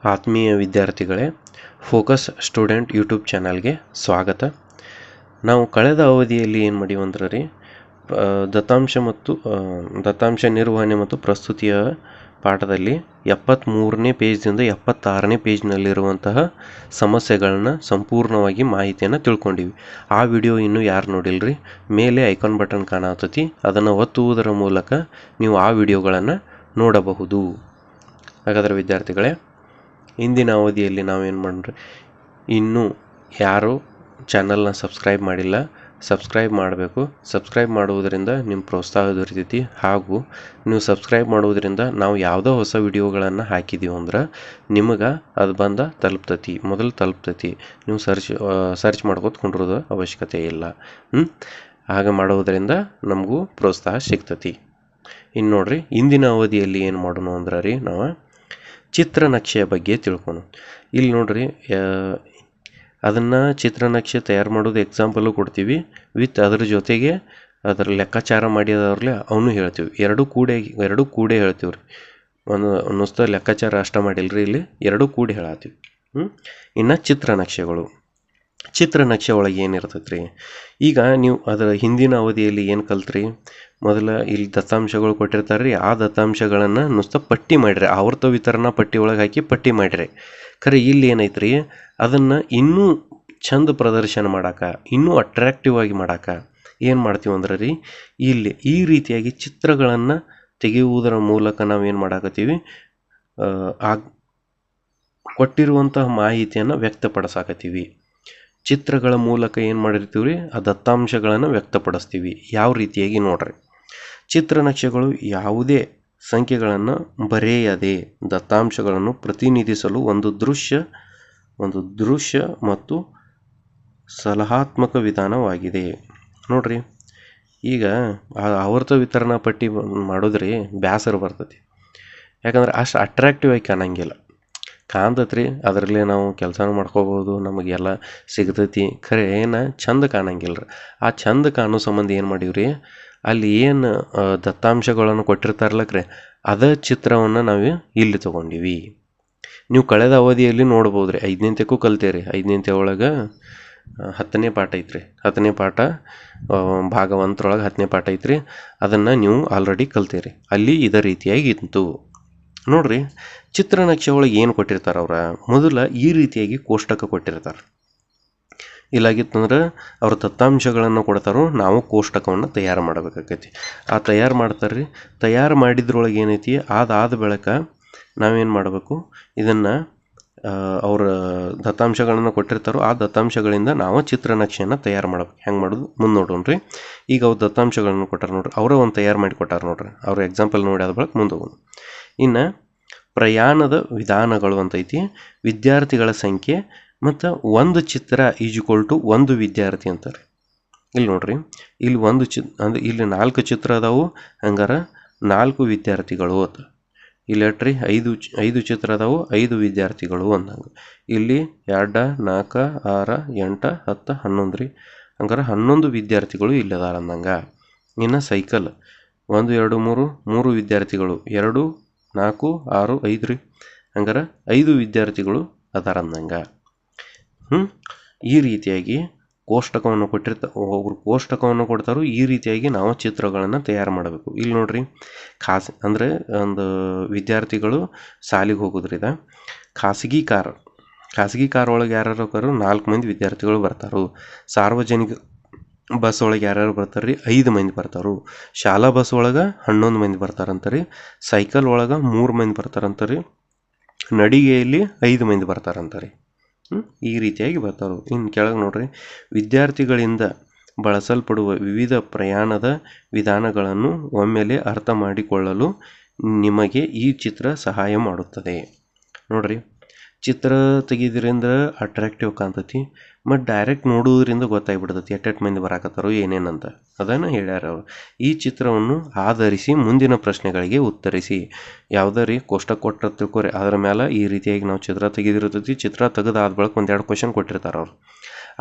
ಆತ್ಮೀಯ ವಿದ್ಯಾರ್ಥಿಗಳೇ, focus student YouTube ಚಾನಲ್ಗೆ ಸ್ವಾಗತ. ನಾವು ಕಳೆದ ಅವಧಿಯಲ್ಲಿ ಏನು ಮಾಡೀವಿ ಅಂದ್ರೆ ರೀ, ದತ್ತಾಂಶ ನಿರ್ವಹಣೆ ಮತ್ತು ಪ್ರಸ್ತುತಿಯ ಪಾಠದಲ್ಲಿ 73ನೇ ಪೇಜ್ದಿಂದ 76ನೇ ಪೇಜ್ನಲ್ಲಿರುವಂತಹ ಸಮಸ್ಯೆಗಳನ್ನ ಸಂಪೂರ್ಣವಾಗಿ ಮಾಹಿತಿಯನ್ನು ತಿಳ್ಕೊಂಡಿವಿ. ಆ ವಿಡಿಯೋ ಇನ್ನೂ ಯಾರು ನೋಡಿಲ್ರಿ, ಮೇಲೆ ಐಕಾನ್ ಬಟನ್ ಕಾಣತತಿ, ಅದನ್ನು ಒತ್ತುವುದರ ಮೂಲಕ ನೀವು ಆ ವಿಡಿಯೋಗಳನ್ನು ನೋಡಬಹುದು. ಹಾಗಾದರೆ ವಿದ್ಯಾರ್ಥಿಗಳೇ, ಇಂದಿನ ಅವಧಿಯಲ್ಲಿ ನಾವೇನು ಮಾಡ್ರಿ, ಇನ್ನೂ ಯಾರು ಚಾನಲ್ನ ಸಬ್ಸ್ಕ್ರೈಬ್ ಮಾಡಿಲ್ಲ, ಸಬ್ಸ್ಕ್ರೈಬ್ ಮಾಡಬೇಕು. ಸಬ್ಸ್ಕ್ರೈಬ್ ಮಾಡುವುದರಿಂದ ನಿಮ್ಮ ಪ್ರೋತ್ಸಾಹ ದೊರೀತೈತಿ. ಹಾಗೂ ನೀವು ಸಬ್ಸ್ಕ್ರೈಬ್ ಮಾಡುವುದರಿಂದ ನಾವು ಯಾವುದೋ ಹೊಸ ವಿಡಿಯೋಗಳನ್ನು ಹಾಕಿದ್ದೀವಿ ಅಂದ್ರೆ ನಿಮಗೆ ಅದು ಮೊದಲು ತಲುಪ್ತತಿ. ನೀವು ಸರ್ಚ್ ಮಾಡ್ಕೋತ ಕುಂಡ್ರೋದು ಅವಶ್ಯಕತೆ ಇಲ್ಲ. ಹಾಗೆ ಮಾಡುವುದರಿಂದ ನಮಗೂ ಪ್ರೋತ್ಸಾಹ ಸಿಗ್ತತಿ. ಇನ್ನು ನೋಡ್ರಿ, ಇಂದಿನ ಅವಧಿಯಲ್ಲಿ ಏನು ಮಾಡೋಣ ಅಂದ್ರೆ ರೀ, ನಾವು ಚಿತ್ರನಕ್ಷೆಯ ಬಗ್ಗೆ ತಿಳ್ಕೊಳು. ಇಲ್ಲಿ ನೋಡ್ರಿ, ಅದನ್ನು ಚಿತ್ರನಕ್ಷೆ ತಯಾರು ಮಾಡೋದು ಎಕ್ಸಾಂಪಲು ಕೊಡ್ತೀವಿ, ವಿತ್ ಅದರ ಜೊತೆಗೆ ಅದರ ಲೆಕ್ಕಾಚಾರ ಮಾಡಿದವ್ರಲ್ಲೇ ಅವನು ಹೇಳ್ತೀವಿ. ಎರಡೂ ಕೂಡೆ ಹೇಳ್ತೀವಿ ರೀ. ಒಂದು ನುಸ್ತ ಲೆಕ್ಕಾಚಾರ ಅಷ್ಟ ಮಾಡಿಲ್ರಿ, ಇಲ್ಲಿ ಎರಡೂ ಕೂಡಿ ಹೇಳತ್ತೀವಿ. ಇನ್ನು ಚಿತ್ರನಕ್ಷೆ ಒಳಗೆ ಏನಿರ್ತೈತೆ ರೀ, ಈಗ ನೀವು ಅದರ ಹಿಂದಿನ ಅವಧಿಯಲ್ಲಿ ಏನು ಕಲ್ತ್ರಿ, ಮೊದಲ ಇಲ್ಲಿ ದತ್ತಾಂಶಗಳು ಕೊಟ್ಟಿರ್ತಾರೆ ರೀ, ಆ ದತ್ತಾಂಶಗಳನ್ನು ನುಸ್ತ ಪಟ್ಟಿ ಮಾಡಿರಿ, ಆವರ್ತ ವಿತರಣಾ ಪಟ್ಟಿ ಒಳಗೆ ಹಾಕಿ ಪಟ್ಟಿ ಮಾಡಿರಿ. ಖರೆ ಇಲ್ಲಿ ಏನೈತೆ ರೀ, ಅದನ್ನು ಇನ್ನೂ ಚಂದ ಪ್ರದರ್ಶನ ಮಾಡಾಕ, ಇನ್ನೂ ಅಟ್ರಾಕ್ಟಿವ್ ಆಗಿ ಮಾಡಾಕ ಏನು ಮಾಡ್ತೀವಿ ಅಂದ್ರೆ ರೀ, ಇಲ್ಲಿ ಈ ರೀತಿಯಾಗಿ ಚಿತ್ರಗಳನ್ನು ತೆಗೆಯುವುದರ ಮೂಲಕ ನಾವೇನು ಮಾಡಾಕತ್ತೀವಿ, ಕೊಟ್ಟಿರುವಂತಹ ಮಾಹಿತಿಯನ್ನು ವ್ಯಕ್ತಪಡಿಸಾಕತ್ತೀವಿ. ಚಿತ್ರಗಳ ಮೂಲಕ ಏನು ಮಾಡಿರ್ತೀವಿ ರೀ, ಆ ದತ್ತಾಂಶಗಳನ್ನು ವ್ಯಕ್ತಪಡಿಸ್ತೀವಿ. ಯಾವ ರೀತಿಯಾಗಿ ನೋಡ್ರಿ, ಚಿತ್ರನಕ್ಷೆಗಳು ಯಾವುದೇ ಸಂಖ್ಯೆಗಳನ್ನು ಬರೆಯದೆ ದತ್ತಾಂಶಗಳನ್ನು ಪ್ರತಿನಿಧಿಸಲು ಒಂದು ದೃಶ್ಯ ಮತ್ತು ಸಲಹಾತ್ಮಕ ವಿಧಾನವಾಗಿದೆ. ನೋಡ್ರಿ, ಈಗ ಆವರ್ತ ವಿತರಣಾ ಪಟ್ಟಿ ಮಾಡೋದ್ರಿ ಬ್ಯಾಸರ ಬರ್ತೈತಿ. ಯಾಕಂದ್ರೆ ಅಷ್ಟು ಅಟ್ರಾಕ್ಟಿವ್ ಆಗಿ ಕಾಣ್ತತ್ರಿ. ಅದರಲ್ಲೇ ನಾವು ಕೆಲಸ ಮಾಡ್ಕೋಬೋದು, ನಮಗೆಲ್ಲ ಸಿಗ್ತೈತಿ. ಖರೆ ಚಂದ ಕಾಣಂಗಿಲ್ಲ ರೀ. ಆ ಚಂದ ಕಾಣೋ ಸಂಬಂಧ ಏನು ಮಾಡೀವ್ರಿ, ಅಲ್ಲಿ ಏನು ದತ್ತಾಂಶಗಳನ್ನು ಕೊಟ್ಟಿರ್ತಾರಲ್ಲಕ್ರೆ ಅದ ಚಿತ್ರವನ್ನು ನಾವು ಇಲ್ಲಿ ತೊಗೊಂಡಿವಿ. ನೀವು ಕಳೆದ ಅವಧಿಯಲ್ಲಿ ನೋಡ್ಬೋದು ರೀ, 5ನೇಂತಕ್ಕೂ ಕಲ್ತೇರಿ. 5ನೇಂತೆ ಒಳಗೆ 10ನೇ ಪಾಠ ಐತ್ರಿ. 10ನೇ ಪಾಠ ಭಾಗ 1 10ನೇ ಪಾಠ ಐತ್ರಿ. ಅದನ್ನು ನೀವು ಆಲ್ರೆಡಿ ಕಲ್ತೇರಿ. ಅಲ್ಲಿ ಇದೇ ರೀತಿಯಾಗಿ ಇತ್ತು ನೋಡ್ರಿ. ಚಿತ್ರನಕ್ಷೆ ಒಳಗೆ ಏನು ಕೊಟ್ಟಿರ್ತಾರೆ ಅವ್ರ, ಮೊದಲ ಈ ರೀತಿಯಾಗಿ ಕೋಷ್ಟಕ ಕೊಟ್ಟಿರ್ತಾರೆ. ಇಲ್ಲಾಗಿತ್ತಂದ್ರೆ ಅವ್ರ ದತ್ತಾಂಶಗಳನ್ನು ಕೊಡ್ತಾರೋ, ನಾವು ಕೋಷ್ಟಕವನ್ನು ತಯಾರು ಮಾಡಬೇಕಾಗೈತಿ. ಆ ತಯಾರು ಮಾಡ್ತಾರೆ ರೀ. ತಯಾರು ಮಾಡಿದ್ರೊಳಗೆ ಏನೈತಿ, ಅದಾದ ಬಳಿಕ ನಾವೇನು ಮಾಡಬೇಕು, ಇದನ್ನು ಅವ್ರ ದತ್ತಾಂಶಗಳನ್ನು ಕೊಟ್ಟಿರ್ತಾರೋ ಆ ದತ್ತಾಂಶಗಳಿಂದ ನಾವು ಚಿತ್ರನಕ್ಷೆಯನ್ನು ತಯಾರು ಮಾಡ್ಬೇಕು. ಹೆಂಗೆ ಮಾಡೋದು ಮುಂದೆ ನೋಡೋಣ್ರಿ. ಈಗ ಅವ್ರು ದತ್ತಾಂಶಗಳನ್ನು ಕೊಟ್ಟಾರ ನೋಡ್ರಿ, ಅವರ ಒಂದು ತಯಾರು ಮಾಡಿ ಕೊಟ್ಟಾರ ನೋಡ್ರಿ. ಅವ್ರ ಎಕ್ಸಾಂಪಲ್ ನೋಡಿ ಆದ ಬಳಿಕ ಮುಂದೆ ಹೋಗೋಣ. ಇನ್ನು ಪ್ರಯಾಣದ ವಿಧಾನಗಳು ಅಂತೈತಿ, ವಿದ್ಯಾರ್ಥಿಗಳ ಸಂಖ್ಯೆ ಮತ್ತು ಒಂದು ಚಿತ್ರ = 1 ವಿದ್ಯಾರ್ಥಿ ಅಂತಾರೆ. ಇಲ್ಲಿ ನೋಡ್ರಿ, ಇಲ್ಲಿ ಅಂದ್ರೆ ಇಲ್ಲಿ 4 ಚಿತ್ರ ಅದಾವು, ಹಂಗಾರೆ 4 ವಿದ್ಯಾರ್ಥಿಗಳು ಅಂತ. ಇಲ್ಲಿ ಎಟ್ರಿ 5 ಚಿತ್ರ ಅದಾವು, 5 ವಿದ್ಯಾರ್ಥಿಗಳು ಅಂದಂಗೆ. ಇಲ್ಲಿ 2, 4, 6, 8, 10, 11 ರೀ, ಹಂಗಾರೆ 11 ವಿದ್ಯಾರ್ಥಿಗಳು ಇಲ್ಲಿ ಅದಾರ ಅಂದಂಗೆ. ಇನ್ನು ಸೈಕಲ್ 1, 2, 3 ವಿದ್ಯಾರ್ಥಿಗಳು, 2, 4, 6, 5 ರೀ, ಹಂಗಾರೆ 5 ವಿದ್ಯಾರ್ಥಿಗಳು ಅದಾರ ಅಂದಂಗೆ. ಈ ರೀತಿಯಾಗಿ ಕೋಷ್ಟಕವನ್ನು ಒಬ್ಬರು ಕೋಷ್ಟಕವನ್ನು ಕೊಡ್ತಾರೋ, ಈ ರೀತಿಯಾಗಿ ನಾವು ಚಿತ್ರಗಳನ್ನು ತಯಾರು ಮಾಡಬೇಕು. ಇಲ್ಲಿ ನೋಡ್ರಿ, ಅಂದರೆ ಒಂದು ವಿದ್ಯಾರ್ಥಿಗಳು ಶಾಲೆಗೆ ಹೋಗೋದ್ರಿ. ಖಾಸಗಿ ಕಾರ್ ಒಳಗೆ ಯಾರು ಹೋಗಾರು, 4 ಮಂದಿ ವಿದ್ಯಾರ್ಥಿಗಳು ಬರ್ತಾರೋ. ಸಾರ್ವಜನಿಕ ಬಸ್ ಒಳಗೆ ಯಾರ್ಯಾರು ಬರ್ತಾರೆ ರೀ, 5 ಮಂದಿ ಬರ್ತಾರೋ. ಶಾಲಾ ಬಸ್ ಒಳಗೆ 11 ಮಂದಿ ಬರ್ತಾರಂತಾರೆ. ಸೈಕಲ್ ಒಳಗೆ 3 ಮಂದಿ ಬರ್ತಾರಂತಾರೆ. ನಡಿಗೆಯಲ್ಲಿ 5 ಮಂದಿ ಬರ್ತಾರಂತಾರೆ. ಈ ರೀತಿಯಾಗಿ ಬರ್ತಾರೋ. ಇನ್ನು ಕೆಳಗೆ ನೋಡ್ರಿ, ವಿದ್ಯಾರ್ಥಿಗಳಿಂದ ಬಳಸಲ್ಪಡುವ ವಿವಿಧ ಪ್ರಯಾಣದ ವಿಧಾನಗಳನ್ನು ಒಮ್ಮೆಲೆ ಅರ್ಥ ಮಾಡಿಕೊಳ್ಳಲು ನಿಮಗೆ ಈ ಚಿತ್ರ ಸಹಾಯ ಮಾಡುತ್ತದೆ. ನೋಡ್ರಿ, ಚಿತ್ರ ತೆಗೆದ್ರಿಂದ ಅಟ್ರಾಕ್ಟಿವ್ ಕಾಣ್ತೈತಿ, ಮತ್ತು ಡೈರೆಕ್ಟ್ ನೋಡುವುದರಿಂದ ಗೊತ್ತಾಗ್ಬಿಡ್ತೈತಿ ಎಟ್ಟೆಟ್ಟು ಮಂದಿ ಬರಾಕತ್ತಾರೋ ಏನೇನಂತ. ಅದನ್ನು ಹೇಳ್ಯಾರ ಅವರು. ಈ ಚಿತ್ರವನ್ನು ಆಧರಿಸಿ ಮುಂದಿನ ಪ್ರಶ್ನೆಗಳಿಗೆ ಉತ್ತರಿಸಿ. ಯಾವುದೇ ರೀ ಕೋಷ್ಟಕ ಕೊಟ್ಟ ತಿಳ್ಕೊರಿ, ಅದರ ಮೇಲೆ ಈ ರೀತಿಯಾಗಿ ನಾವು ಚಿತ್ರ ತೆಗೆದಿರ್ತೈತಿ. ಚಿತ್ರ ತೆಗೆದಾದ ಬಳಿಕ 1-2 ಕ್ವಶನ್ ಕೊಟ್ಟಿರ್ತಾರೆ ಅವರು.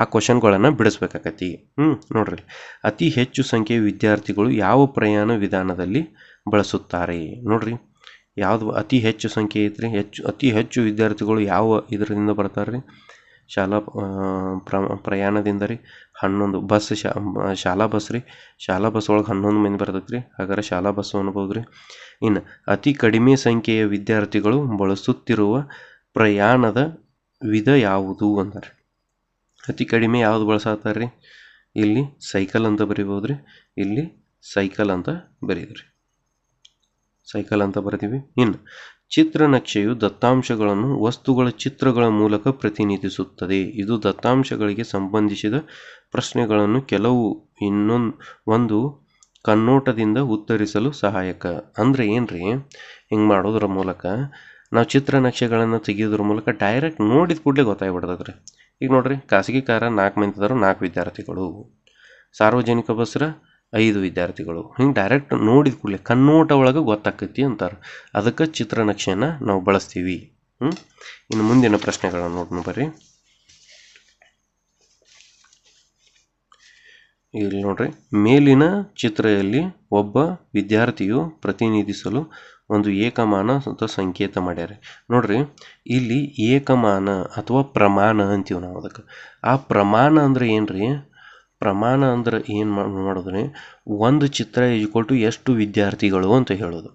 ಆ ಕ್ವಶನ್ಗಳನ್ನು ಬಿಡಿಸ್ಬೇಕಾಕತಿ. ನೋಡ್ರಿ, ಅತಿ ಹೆಚ್ಚು ಸಂಖ್ಯೆಯ ವಿದ್ಯಾರ್ಥಿಗಳು ಯಾವ ಪ್ರಯಾಣ ವಿಧಾನದಲ್ಲಿ ಬಳಸುತ್ತಾರೆ. ನೋಡ್ರಿ, ಯಾವುದು ಅತಿ ಹೆಚ್ಚು ಸಂಖ್ಯೆ ಐತ್ರಿ, ಅತಿ ಹೆಚ್ಚು ವಿದ್ಯಾರ್ಥಿಗಳು ಯಾವ ಇದರಿಂದ ಬರ್ತಾರೆ ರೀ? ಶಾಲಾ ಪ್ರಯಾಣದಿಂದ ರೀ 11 ಬಸ್ ಶಾಲಾ ಬಸ್ ರೀ. ಶಾಲಾ ಬಸ್ ಒಳಗೆ 11 ಮಂದಿ ಬರ್ತೈತೆ ರೀ, ಹಾಗಾದ್ರೆ ಶಾಲಾ ಬಸ್ಸು ಅನ್ಬೋದು ರೀ. ಇನ್ನು ಅತಿ ಕಡಿಮೆ ಸಂಖ್ಯೆಯ ವಿದ್ಯಾರ್ಥಿಗಳು ಬಳಸುತ್ತಿರುವ ಪ್ರಯಾಣದ ವಿಧ ಯಾವುದು ಅಂತಾರೆ. ಅತಿ ಕಡಿಮೆ ಯಾವುದು ಬಳಸತ್ತಾರೆ ರೀ? ಇಲ್ಲಿ ಸೈಕಲ್ ಅಂತ ಬರಿಬೋದು ರೀ, ಇಲ್ಲಿ ಸೈಕಲ್ ಅಂತ ಬರೀದ್ರಿ, ಸೈಕಲ್ ಅಂತ ಬರ್ತೀವಿ. ಇನ್ನು ಚಿತ್ರನಕ್ಷೆಯು ದತ್ತಾಂಶಗಳನ್ನು ವಸ್ತುಗಳ ಚಿತ್ರಗಳ ಮೂಲಕ ಪ್ರತಿನಿಧಿಸುತ್ತದೆ. ಇದು ದತ್ತಾಂಶಗಳಿಗೆ ಸಂಬಂಧಿಸಿದ ಪ್ರಶ್ನೆಗಳನ್ನು ಕೆಲವು ಒಂದು ಕಣ್ಣೋಟದಿಂದ ಉತ್ತರಿಸಲು ಸಹಾಯಕ. ಅಂದ್ರೆ ಏನ್ರಿ, ಹಿಂಗೆ ಮಾಡೋದ್ರ ಮೂಲಕ ನಾವು ಚಿತ್ರನಕ್ಷೆಗಳನ್ನು ತೆಗೆಯೋದ್ರ ಮೂಲಕ ಡೈರೆಕ್ಟ್ ನೋಡಿದ ಕೂಡಲೇ ಗೊತ್ತಾಗ್ಬಿಡ್ತದ್ರಿ. ಈಗ ನೋಡ್ರಿ, ಖಾಸಗಿ ಕಾರ 4 ಮಂದಿ ಇದ್ದಾರೆ, 4 ವಿದ್ಯಾರ್ಥಿಗಳು. ಸಾರ್ವಜನಿಕ ಬಸ್ರ 5 ವಿದ್ಯಾರ್ಥಿಗಳು. ಹಿಂಗೆ ಡೈರೆಕ್ಟ್ ನೋಡಿದ ಕೂಡಲೇ ಕಣ್ಣೋಟ ಒಳಗೆ ಗೊತ್ತಾಕೈತಿ ಅಂತಾರೆ. ಅದಕ್ಕೆ ಚಿತ್ರನಕ್ಷೆನ ನಾವು ಬಳಸ್ತೀವಿ. ಇನ್ನು ಮುಂದಿನ ಪ್ರಶ್ನೆಗಳನ್ನು ನೋಡೋಣ ಬರ್ರಿ. ಇಲ್ಲಿ ನೋಡ್ರಿ, ಮೇಲಿನ ಚಿತ್ರದಲ್ಲಿ ಒಬ್ಬ ವಿದ್ಯಾರ್ಥಿಯು ಪ್ರತಿನಿಧಿಸಲು ಒಂದು ಏಕಮಾನ ಸಂಕೇತ ಮಾಡ್ಯಾರ. ನೋಡ್ರಿ, ಇಲ್ಲಿ ಏಕಮಾನ ಅಥವಾ ಪ್ರಮಾಣ ಅಂತೀವಿ ನಾವು ಅದಕ್ಕೆ. ಆ ಪ್ರಮಾಣ ಅಂದ್ರೆ ಏನ್ರಿ? ಪ್ರಮಾಣ ಅಂದ್ರೆ ಏನು ಮಾಡೋದ್ರಿ? ಒಂದು ಚಿತ್ರ ಈಕ್ವಲ್ ಟು ಎಷ್ಟು ವಿದ್ಯಾರ್ಥಿಗಳು ಅಂತ ಹೇಳೋದು,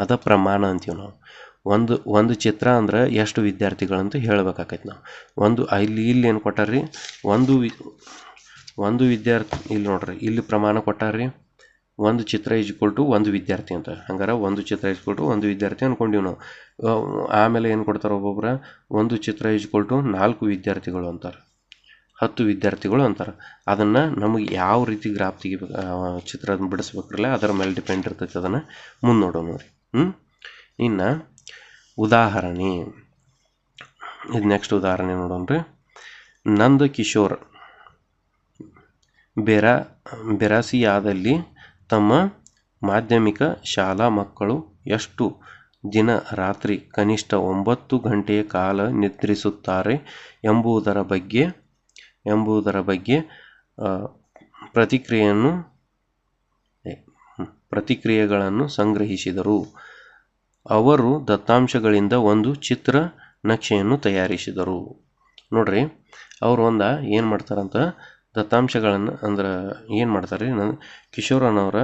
ಅದ ಪ್ರಮಾಣ ಅಂತೀವಿ ನಾವು. ಒಂದು ಚಿತ್ರ ಅಂದ್ರೆ ಎಷ್ಟು ವಿದ್ಯಾರ್ಥಿಗಳು ಅಂತ ಹೇಳ್ಬೇಕಾಕೈತಿ ನಾವು. ಇಲ್ಲಿ ಏನು ಕೊಟ್ಟಾರ್ರಿ? ಒಂದು ವಿದ್ಯಾರ್ಥಿ. ಇಲ್ಲಿ ನೋಡ್ರಿ, ಇಲ್ಲಿ ಪ್ರಮಾಣ ಕೊಟ್ಟಾರ್ರಿ, ಒಂದು ಚಿತ್ರ ಈಕ್ವಲ್ ಟು ಒಂದು ವಿದ್ಯಾರ್ಥಿ ಅಂತ. ಹಂಗಾರೆ ಒಂದು ಚಿತ್ರ ಈಕ್ವಲ್ ಟು ಒಂದು ವಿದ್ಯಾರ್ಥಿ ಅನ್ಕೊಂಡಿವಿ ನಾವು. ಆಮೇಲೆ ಏನು ಕೊಡ್ತಾರೆ ಒಬ್ಬೊಬ್ರ? ಒಂದು ಚಿತ್ರ ಈಕ್ವಲ್ ಟು 4 ವಿದ್ಯಾರ್ಥಿಗಳು ಅಂತಾರೆ, 10 ವಿದ್ಯಾರ್ಥಿಗಳು ಅಂತಾರೆ. ಅದನ್ನು ನಮಗೆ ಯಾವ ರೀತಿ ಗ್ರಾಫ್ ತೆಗಿಬೇಕು, ಚಿತ್ರ ಬಿಡಿಸ್ಬೇಕ್ರಲ್ಲ, ಅದರ ಮೇಲೆ ಡಿಪೆಂಡ್ ಇರ್ತೈತೆ. ಅದನ್ನು ಮುಂದೆ ನೋಡೋಣ ನೋಡಿ. ಇನ್ನು ಉದಾಹರಣೆ, ಇದು ನೆಕ್ಸ್ಟ್ ಉದಾಹರಣೆ ನೋಡೋಣ್ರಿ. ನಂದ ಕಿಶೋರ್ ಬೆರಾಸಿಯಾದಲ್ಲಿ ತಮ್ಮ ಮಾಧ್ಯಮಿಕ ಶಾಲಾ ಮಕ್ಕಳು ಎಷ್ಟು ದಿನ ರಾತ್ರಿ ಕನಿಷ್ಠ 9 ಗಂಟೆಯ ಕಾಲ ನಿದ್ರಿಸುತ್ತಾರೆ ಎಂಬುದರ ಬಗ್ಗೆ ಪ್ರತಿಕ್ರಿಯೆಗಳನ್ನು ಸಂಗ್ರಹಿಸಿದರು. ಅವರು ದತ್ತಾಂಶಗಳಿಂದ ಒಂದು ಚಿತ್ರ ನಕ್ಷೆಯನ್ನು ತಯಾರಿಸಿದರು. ನೋಡ್ರಿ, ಅವರು ಏನು ಮಾಡ್ತಾರಂತ, ದತ್ತಾಂಶಗಳನ್ನು ಅಂದ್ರೆ ಏನು ಮಾಡ್ತಾರೆ? ಕಿಶೋರನವರ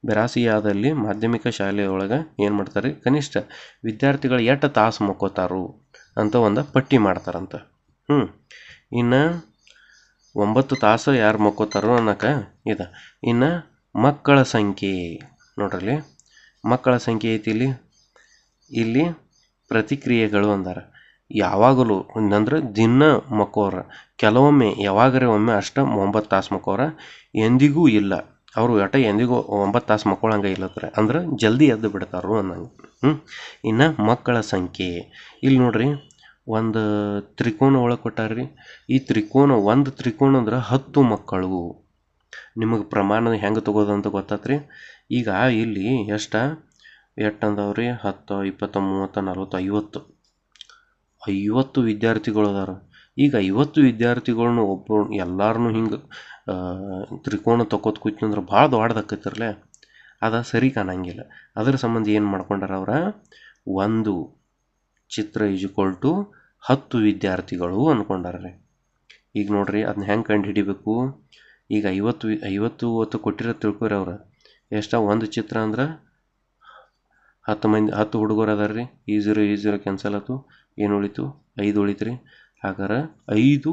ಬೆರಾಸಿಯಾದಲ್ಲಿ ಮಾಧ್ಯಮಿಕ ಶಾಲೆಯೊಳಗೆ ಏನು ಮಾಡ್ತಾರೆ? ಕನಿಷ್ಠ ವಿದ್ಯಾರ್ಥಿಗಳು ಎಷ್ಟು ತಾಸು ಮಕ್ಕೋತಾರು ಅಂತ ಒಂದು ಪಟ್ಟಿ ಮಾಡ್ತಾರಂತ. ಇನ್ನು 9 ತಾಸು ಯಾರು ಮಕ್ಕೋತಾರೋ ಅನ್ನೋಕೆ ಇದೆ. ಇನ್ನು ಮಕ್ಕಳ ಸಂಖ್ಯೆ ನೋಡ್ರಲ್ಲಿ, ಮಕ್ಕಳ ಸಂಖ್ಯೆ ಐತಿ ಇಲ್ಲಿ ಪ್ರತಿಕ್ರಿಯೆಗಳು ಅಂದಾರ. ಯಾವಾಗಲೂ ಅಂದ್ರೆ ದಿನ ಮಕ್ಕೋರ, ಕೆಲವೊಮ್ಮೆ ಯಾವಾಗರೇ ಒಮ್ಮೆ ಅಷ್ಟೇ 9 ತಾಸು ಮಕ್ಕೋರ, ಎಂದಿಗೂ ಇಲ್ಲ ಅವರು ಎಂದಿಗೂ 9 ತಾಸು ಮಕ್ಕೊಳ್ಳಂಗೆ ಇಲ್ಲತ್ರ, ಅಂದ್ರೆ ಜಲ್ದಿ ಎದ್ದು ಬಿಡ್ತಾರು ಅನ್ನಂಗೆ. ಇನ್ನು ಮಕ್ಕಳ ಸಂಖ್ಯೆ ಇಲ್ಲಿ ನೋಡ್ರಿ, ಒಂದು ತ್ರಿಕೋನ ಒಳಗೆ ಕೊಟ್ಟಾರ್ರಿ. ಈ ಒಂದು ತ್ರಿಕೋನ ಅಂದ್ರೆ 10 ಮಕ್ಕಳು. ನಿಮಗೆ ಪ್ರಮಾಣ ಹೆಂಗೆ ತಗೋದಂತ ಗೊತ್ತಾತ್ರಿ? ಈಗ ಇಲ್ಲಿ ಎಷ್ಟು ಅಂದವ್ರಿ? 10, 20, 30, 40, 50 ವಿದ್ಯಾರ್ಥಿಗಳು ಅದಾರ. ಈಗ 50 ವಿದ್ಯಾರ್ಥಿಗಳ್ನು ಎಲ್ಲಾರನ್ನೂ ಹಿಂಗೆ ತ್ರಿಕೋನ ತಗೋತ ಕೂತ್ನಂದ್ರೆ ಭಾಳ ದೊಡ್ಡದಾಕೈತಿರಲ್ಲ, ಅದು ಸರಿ ಕಾಣಂಗಿಲ್ಲ. ಅದರ ಸಂಬಂಧ ಏನು ಮಾಡ್ಕೊಂಡಾರ ಅವ್ರ? ಒಂದು ಚಿತ್ರ ಈಕ್ವಲ್ ಟು 10 ವಿದ್ಯಾರ್ಥಿಗಳು ಅಂದ್ಕೊಂಡಾರ್ರಿ. ಈಗ ನೋಡ್ರಿ, ಅದನ್ನ ಹೆಂಗೆ ಕಂಡು ಹಿಡಿಬೇಕು? ಈಗ 50 ಕೊಟ್ಟಿರೋ ತಿಳ್ಕೊರಿ ಅವ್ರು ಎಷ್ಟು? ಒಂದು ಚಿತ್ರ ಅಂದ್ರೆ 10 ಹುಡುಗರು ಅದಾರ ರೀ. ಈ ಝೀರೋ ಕ್ಯಾನ್ಸಲ್ ಆಯ್ತು, ಏನು ಉಳಿತು? 5 ಉಳಿತು ರೀ. ಹಾಗಾದ್ರೆ 5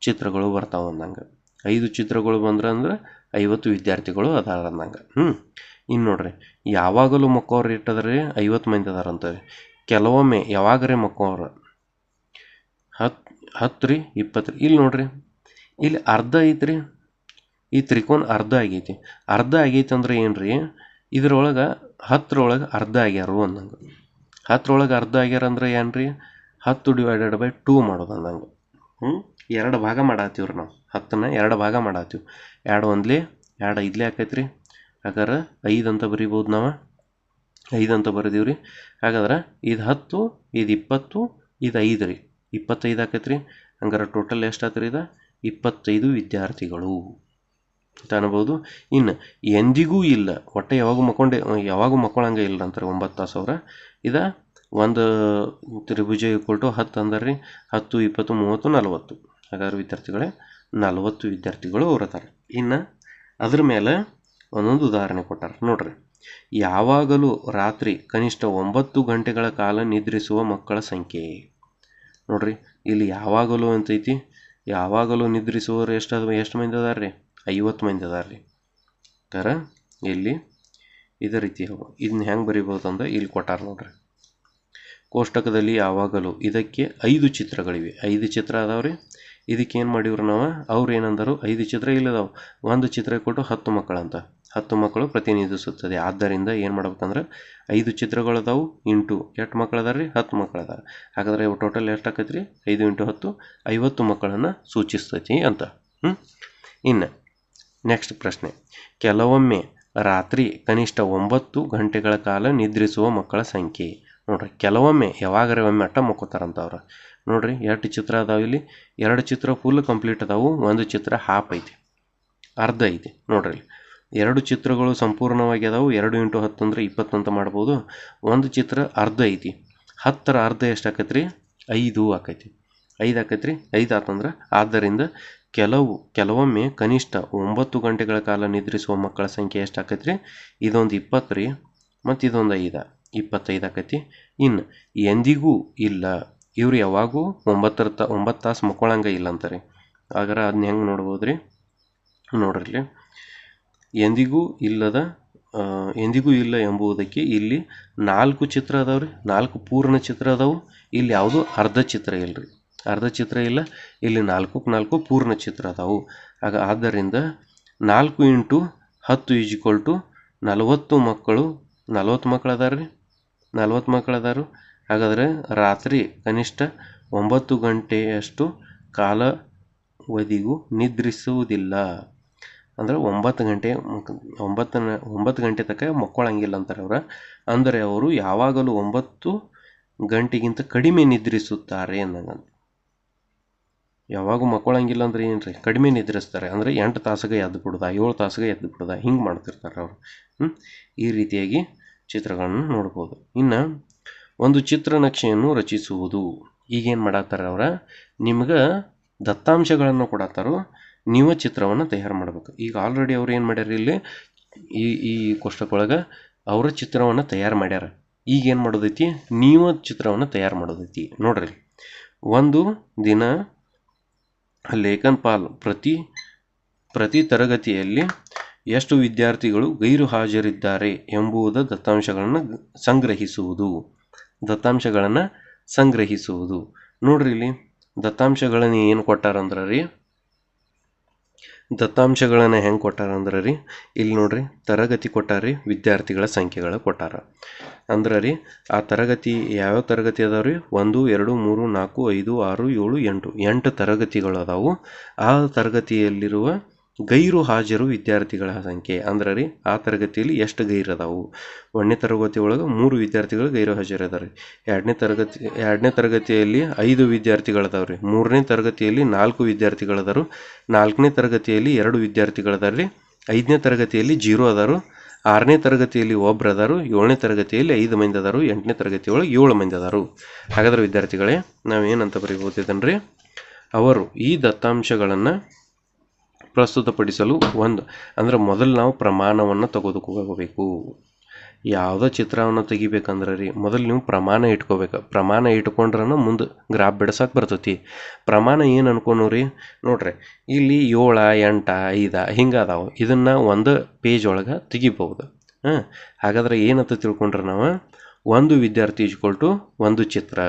ಚಿತ್ರಗಳು ಬರ್ತಾವೆ ಅಂದಂಗೆ. 5 ಚಿತ್ರಗಳು ಅಂದ್ರೆ 50 ವಿದ್ಯಾರ್ಥಿಗಳು ಅದಾರ ಅಂದಂಗೆ. ಇನ್ನು ನೋಡ್ರಿ, ಯಾವಾಗಲೂ ಮಕ್ಕವ್ರು ಇಟ್ಟದ್ರಿ 50 ಮಂದಿ ಅದಾರಂತ. ಕೆಲವೊಮ್ಮೆ ಯಾವಾಗರೇ ಮಕ್ಕವ್ರು 10 ರೀ, 20 ರೀ. ಇಲ್ಲಿ ನೋಡ್ರಿ, ಇಲ್ಲಿ ಅರ್ಧ ಐತ್ರಿ. ಈ ತ್ರಿಕೋನ ಅರ್ಧ ಆಗೈತಿ. ಅರ್ಧ ಆಗೈತಿ ಅಂದ್ರೆ ಏನ್ರಿ? ಇದ್ರೊಳಗೆ 10ರೊಳಗೆ ಅರ್ಧ ಆಗ್ಯಾರು ಅಂದಂಗೆ. 10ರೊಳಗೆ ಅರ್ಧ ಆಗ್ಯಾರ ಅಂದ್ರೆ ಏನ್ರಿ? 10/2 ಮಾಡೋದು ಅಂದಂಗೆ. 2 ಭಾಗ ಮಾಡತ್ತೀವ್ರಿ ನಾವು. 10ನ 2 ಭಾಗ ಮಾಡತ್ತೀವಿ. 2 ಒಂದ್ಲೆ 2 ಐದ್ಲೆ ಆಕೈತ್ರಿ. ಹಾಗಾದ್ರೆ 5 ಅಂತ ಬರಿಬೋದು ನಾವು. 5 ಅಂತ ಬರೆದೀವ್ರಿ. ಹಾಗಾದ್ರೆ ಇದು 10, ಇದು 20, ಇದು 5 ರೀ. 25 ಆಕೈತ್ರಿ. ಹಂಗಾರೆ ಟೋಟಲ್ ಎಷ್ಟು ಆತ್ರಿ? ಇದು 25 ವಿದ್ಯಾರ್ಥಿಗಳು. ಅಂತ ಅನ್ಬೋದು. ಇನ್ನು ಎಂದಿಗೂ ಇಲ್ಲ, ಒಟ್ಟೆ ಯಾವಾಗೂ ಮಕ್ಕೊಳಂಗೆ ಇಲ್ಲ ಅಂತಾರೆ 9 ತಾಸು ಅವ್ರ. ಇದು ಒಂದು ತ್ರಿಭುಜ = 10 ಅಂದ್ರೆ ರೀ 10, 20, 30, 40. ಹಾಗಾದ್ರೆ ವಿದ್ಯಾರ್ಥಿಗಳೇ 40 ವಿದ್ಯಾರ್ಥಿಗಳು ಅವ್ರು ಅದಾರ. ಇನ್ನು ಅದ್ರ ಮೇಲೆ ಒಂದೊಂದು ಉದಾಹರಣೆ ಕೊಟ್ಟಾರ ನೋಡ್ರಿ. ಯಾವಾಗಲೂ ರಾತ್ರಿ ಕನಿಷ್ಠ 9 ಗಂಟೆಗಳ ಕಾಲ ನಿದ್ರಿಸುವ ಮಕ್ಕಳ ಸಂಖ್ಯೆ. ನೋಡ್ರಿ ಇಲ್ಲಿ ಯಾವಾಗಲೂ ಅಂತೈತಿ. ಯಾವಾಗಲೂ ನಿದ್ರಿಸುವವರು ಎಷ್ಟು ಮಂದಿ ಅದಾರ ರೀ? 50 ಮಂದಿ ಅದಾರ ರೀ. ಇಲ್ಲಿ ಇದೇ ರೀತಿ ಇದನ್ನ ಹೆಂಗೆ ಬರಿಬೋದು ಅಂದ್ರೆ ಇಲ್ಲಿ ಕೊಟ್ಟಾರ ನೋಡ್ರಿ. ಕೋಷ್ಟಕದಲ್ಲಿ ಯಾವಾಗಲೂ ಇದಕ್ಕೆ 5 ಚಿತ್ರಗಳಿವೆ. 5 ಚಿತ್ರ ಅದಾವ್ರಿ. ಇದಕ್ಕೆ ಏನು ಮಾಡಿವ್ರು ನಾವು? ಅವ್ರು ಏನಂದರು 5 ಚಿತ್ರ ಇಲ್ಲದಾವು, ಒಂದು ಚಿತ್ರ ಕೊಟ್ಟು 10 ಮಕ್ಕಳಂತ. 10 ಮಕ್ಕಳು ಪ್ರತಿನಿಧಿಸುತ್ತದೆ. ಆದ್ದರಿಂದ ಏನು ಮಾಡ್ಬೇಕಂದ್ರೆ 5 ಚಿತ್ರಗಳದಾವು ಇಂಟು ಎಷ್ಟು ಮಕ್ಕಳು ಅದಾರ ರೀ? 10 ಮಕ್ಕಳು ಅದಾರ. ಹಾಗಾದ್ರೆ ಟೋಟಲ್ ಎಷ್ಟು ಆಕೈತಿ ರೀ? 5 × 10 50 ಮಕ್ಕಳನ್ನು ಸೂಚಿಸ್ತೈತಿ ಅಂತ. ಇನ್ನು ನೆಕ್ಸ್ಟ್ ಪ್ರಶ್ನೆ. ಕೆಲವೊಮ್ಮೆ ರಾತ್ರಿ ಕನಿಷ್ಠ 9 ಗಂಟೆಗಳ ಕಾಲ ನಿದ್ರಿಸುವ ಮಕ್ಕಳ ಸಂಖ್ಯೆ. ನೋಡ್ರಿ ಕೆಲವೊಮ್ಮೆ ಯಾವಾಗರೆ ಒಮ್ಮೆ ಅಟ್ಟ ಮಕ್ಕೋತಾರಂತ ಅವ್ರು. ನೋಡ್ರಿ ಎಷ್ಟು ಚಿತ್ರ ಅದಾವ ಇಲ್ಲಿ? 2 ಚಿತ್ರ ಫುಲ್ ಕಂಪ್ಲೀಟ್ ಅದಾವು, ಒಂದು ಚಿತ್ರ ಹಾಫ್ ಐತಿ, ಅರ್ಧ ಐತಿ. ನೋಡ್ರಿ 2 ಚಿತ್ರಗಳು ಸಂಪೂರ್ಣವಾಗಿ ಅದಾವು. 2 × 10 ಅಂದ್ರೆ 20 ಅಂತ ಮಾಡ್ಬೋದು. ಒಂದು ಚಿತ್ರ ಅರ್ಧ ಐತಿ. 10ರ ಅರ್ಧ ಎಷ್ಟು ಆಕೈತಿ ರೀ? 5 ಆಕೈತಿ. 5 ಆಕೈತಿ ರೀ. 5 ಆತಂದ್ರೆ ಆದ್ದರಿಂದ ಕೆಲವೊಮ್ಮೆ ಕನಿಷ್ಠ 9 ಗಂಟೆಗಳ ಕಾಲ ನಿದ್ರಿಸುವ ಮಕ್ಕಳ ಸಂಖ್ಯೆ ಎಷ್ಟು ಆಕೈತಿ ರೀ? ಇದೊಂದು 20 ರೀ, ಮತ್ತು ಇದೊಂದು 5, 25 ಆಕೈತಿ. ಇನ್ನು ಎಂದಿಗೂ ಇಲ್ಲ, ಇವ್ರು ಯಾವಾಗೂ 9 ತಾಸು ಮಕ್ಕೊಳಂಗ ಇಲ್ಲ ಅಂತಾರೆ. ಹಾಗಾದ್ರೆ ಅದನ್ನ ಹೆಂಗೆ ನೋಡ್ಬೋದು ರೀ? ನೋಡ್ರಿ ಎಂದಿಗೂ ಇಲ್ಲ ಎಂಬುದಕ್ಕೆ ಇಲ್ಲಿ 4 ಚಿತ್ರ ಅದಾವ್ರಿ. 4 ಪೂರ್ಣ ಚಿತ್ರ ಅದಾವು. ಇಲ್ಲಿ ಯಾವುದು ಅರ್ಧ ಚಿತ್ರ ಇಲ್ರಿ, ಅರ್ಧ ಚಿತ್ರ ಇಲ್ಲ. ಇಲ್ಲಿ 4ಕ್ಕೆ 4 ಪೂರ್ಣ ಚಿತ್ರ ಅದಾವು. ಆದ್ದರಿಂದ 4 × 10 = 40 ಮಕ್ಕಳು. 40 ಮಕ್ಕಳು ಅದಾರ ರೀ. 40 ಮಕ್ಕಳು ಅದಾರು. ಹಾಗಾದರೆ ರಾತ್ರಿ ಕನಿಷ್ಠ 9 ಗಂಟೆಯಷ್ಟು ಕಾಲಾವಧಿಗೂ ನಿದ್ರಿಸುವುದಿಲ್ಲ. ಅಂದರೆ 9 ಗಂಟೆ ತನಕ ಮಕ್ಕೊಳಂಗಿಲ್ಲ ಅಂತಾರೆ ಅವ್ರು. ಅಂದರೆ ಅವರು ಯಾವಾಗಲೂ 9 ಗಂಟೆಗಿಂತ ಕಡಿಮೆ ನಿದ್ರಿಸುತ್ತಾರೆ ಅಂದಂಗಂತ. ಯಾವಾಗೂ ಮಕ್ಕೊಳಂಗಿಲ್ಲ ಅಂದ್ರೆ ಏನು ರೀ? ಕಡಿಮೆ ನಿದ್ರಿಸ್ತಾರೆ. ಅಂದರೆ 8 ತಾಸಿಗೆ ಎದ್ದು ಬಿಡೋದ, 7 ತಾಸಿಗೆ ಎದ್ದು ಬಿಡೋದ, ಹಿಂಗೆ ಮಾಡ್ತಿರ್ತಾರೆ ಅವರು. ಈ ರೀತಿಯಾಗಿ ಚಿತ್ರಗಳನ್ನು ನೋಡ್ಬೋದು. ಇನ್ನು ಒಂದು ಚಿತ್ರನಕ್ಷೆಯನ್ನು ರಚಿಸುವುದು. ಈಗೇನು ಮಾಡತ್ತಾರ ಅವ್ರ? ನಿಮ್ಗೆ ದತ್ತಾಂಶಗಳನ್ನು ಕೊಡತ್ತಾರೋ, ನೀವು ಚಿತ್ರವನ್ನು ತಯಾರು ಮಾಡ್ಬೇಕು. ಈಗ ಆಲ್ರೆಡಿ ಅವ್ರು ಏನು ಮಾಡ್ಯಾರ ಇಲ್ಲಿ ಈ ಕೋಷ್ಟಕ ಅವರ ಚಿತ್ರವನ್ನು ತಯಾರು ಮಾಡ್ಯಾರ. ಈಗ ಏನು ಮಾಡೋದೈತಿ? ನೀವು ಚಿತ್ರವನ್ನು ತಯಾರು ಮಾಡೋದೈತಿ. ನೋಡ್ರಿ, ಒಂದು ದಿನ ಲೇಖನ್ ಪಾಲ್ ಪ್ರತಿ ತರಗತಿಯಲ್ಲಿ ಎಷ್ಟು ವಿದ್ಯಾರ್ಥಿಗಳು ಗೈರು ಹಾಜರಿದ್ದಾರೆ ಎಂಬುದ ದತ್ತಾಂಶಗಳನ್ನು ಸಂಗ್ರಹಿಸುವುದು. ನೋಡ್ರಿ ಇಲ್ಲಿ ದತ್ತಾಂಶಗಳನ್ನು ಏನು ಕೊಟ್ಟಾರಂದ್ರೆ ರೀ, ದತ್ತಾಂಶಗಳನ್ನು ಹೆಂಗೆ ಕೊಟ್ಟಾರಂದ್ರೆ ರೀ, ಇಲ್ಲಿ ನೋಡ್ರಿ ತರಗತಿ ಕೊಟ್ಟಾರಿ, ವಿದ್ಯಾರ್ಥಿಗಳ ಸಂಖ್ಯೆಗಳು ಕೊಟ್ಟಾರ. ಅಂದ್ರೆ ರೀ ಆ ತರಗತಿ ಯಾವ್ಯಾವ ತರಗತಿ ಅದಾವ್ರಿ? 1, 2, 3, 4, 5, 6, 7, 8 ತರಗತಿಗಳು ಅದಾವು. ಆ ತರಗತಿಯಲ್ಲಿರುವ ಗೈರು ಹಾಜರು ವಿದ್ಯಾರ್ಥಿಗಳ ಸಂಖ್ಯೆ. ಅಂದ್ರೆ ರೀ ಆ ತರಗತಿಯಲ್ಲಿ ಎಷ್ಟು ಗೈರು ಅದಾವು? 1ನೇ ತರಗತಿ ಒಳಗೆ 3 ವಿದ್ಯಾರ್ಥಿಗಳು ಗೈರು ಹಾಜರಿದ್ದಾರೆ. 2ನೇ ತರಗತಿಯಲ್ಲಿ 5 ವಿದ್ಯಾರ್ಥಿಗಳು ಅದಾವ್ರಿ. 3ನೇ ತರಗತಿಯಲ್ಲಿ 4 ವಿದ್ಯಾರ್ಥಿಗಳು ಅದಾರು. 4ನೇ ತರಗತಿಯಲ್ಲಿ 2 ವಿದ್ಯಾರ್ಥಿಗಳು ಅದಾರ್ರಿ. 5ನೇ ತರಗತಿಯಲ್ಲಿ 0 ಅದಾರು. 6ನೇ ತರಗತಿಯಲ್ಲಿ 1 ಅದಾರು. 7ನೇ ತರಗತಿಯಲ್ಲಿ 5 ಮಂದಿ ಅದಾರು. 8ನೇ ತರಗತಿ ಒಳಗೆ 7 ಮಂದಿ ಅದಾರು. ಹಾಗಾದ್ರೆ ವಿದ್ಯಾರ್ಥಿಗಳೇ ನಾವೇನಂತ ಬರೀಬೋದಿದನ್ರಿ? ಅವರು ಈ ದತ್ತಾಂಶಗಳನ್ನು ಪ್ರಸ್ತುತಪಡಿಸಲು ಅಂದ್ರೆ ಮೊದಲು ನಾವು ಪ್ರಮಾಣವನ್ನು ತೆಗೆದುಕೋಬೇಕು. ಯಾವುದೋ ಚಿತ್ರವನ್ನು ತೆಗಿಬೇಕಂದ್ರೆ ರೀ ಮೊದಲು ನೀವು ಪ್ರಮಾಣ ಇಟ್ಕೋಬೇಕು. ಪ್ರಮಾಣ ಇಟ್ಕೊಂಡ್ರೆ ಮುಂದೆ ಗ್ರಾಫ್ ಬಿಡ್ಸಕ್ಕೆ ಬರ್ತೈತಿ. ಪ್ರಮಾಣ ಏನು ಅನ್ಕೊನೋರಿ? ನೋಡ್ರಿ ಇಲ್ಲಿ 7, 8, 5 ಹಿಂಗೆ ಅದಾವೆ. ಇದನ್ನು ಒಂದು ಪೇಜ್ ಒಳಗೆ ತೆಗಿಬಹುದು. ಹಾಗಾದ್ರೆ ಏನಂತ ತಿಳ್ಕೊಂಡ್ರೆ ನಾವು ಒಂದು ವಿದ್ಯಾರ್ಥಿ = ಒಂದು ಚಿತ್ರ,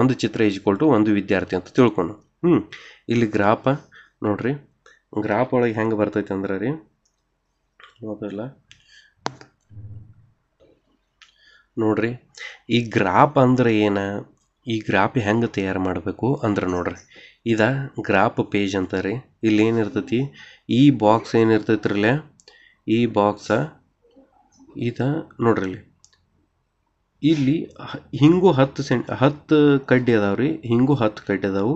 ಒಂದು ಚಿತ್ರ = ಒಂದು ವಿದ್ಯಾರ್ಥಿ ಅಂತ ತಿಳ್ಕೊಂಡು ಇಲ್ಲಿ ಗ್ರಾಫ ನೋಡ್ರಿ. ಗ್ರಾಫ್ ಒಳಗೆ ಹೆಂಗೆ ಬರ್ತೈತೆ ಅಂದ್ರೆ ರೀ ಮೊದಲ ನೋಡ್ರಿ ಈ ಗ್ರಾಫ್ ಅಂದ್ರೆ ಏನು? ಈ ಗ್ರಾಫ್ ಹೆಂಗೆ ತಯಾರು ಮಾಡಬೇಕು ಅಂದ್ರೆ ನೋಡ್ರಿ ಗ್ರಾಫ್ ಪೇಜ್ ಅಂತಾರೆ. ಇಲ್ಲಿ ಏನಿರ್ತೈತಿ? ಈ ಬಾಕ್ಸ್ ಏನಿರ್ತೈತ್ರಲ್ಲ, ಈ ಬಾಕ್ಸ ನೋಡ್ರಿ ಇಲ್ಲಿ ಹಿಂಗೂ 10 ಕಡ್ಡಿ ಅದಾವ್ರಿ. ಹಿಂಗೂ 10 ಕಡ್ಡಿ ಅದಾವು.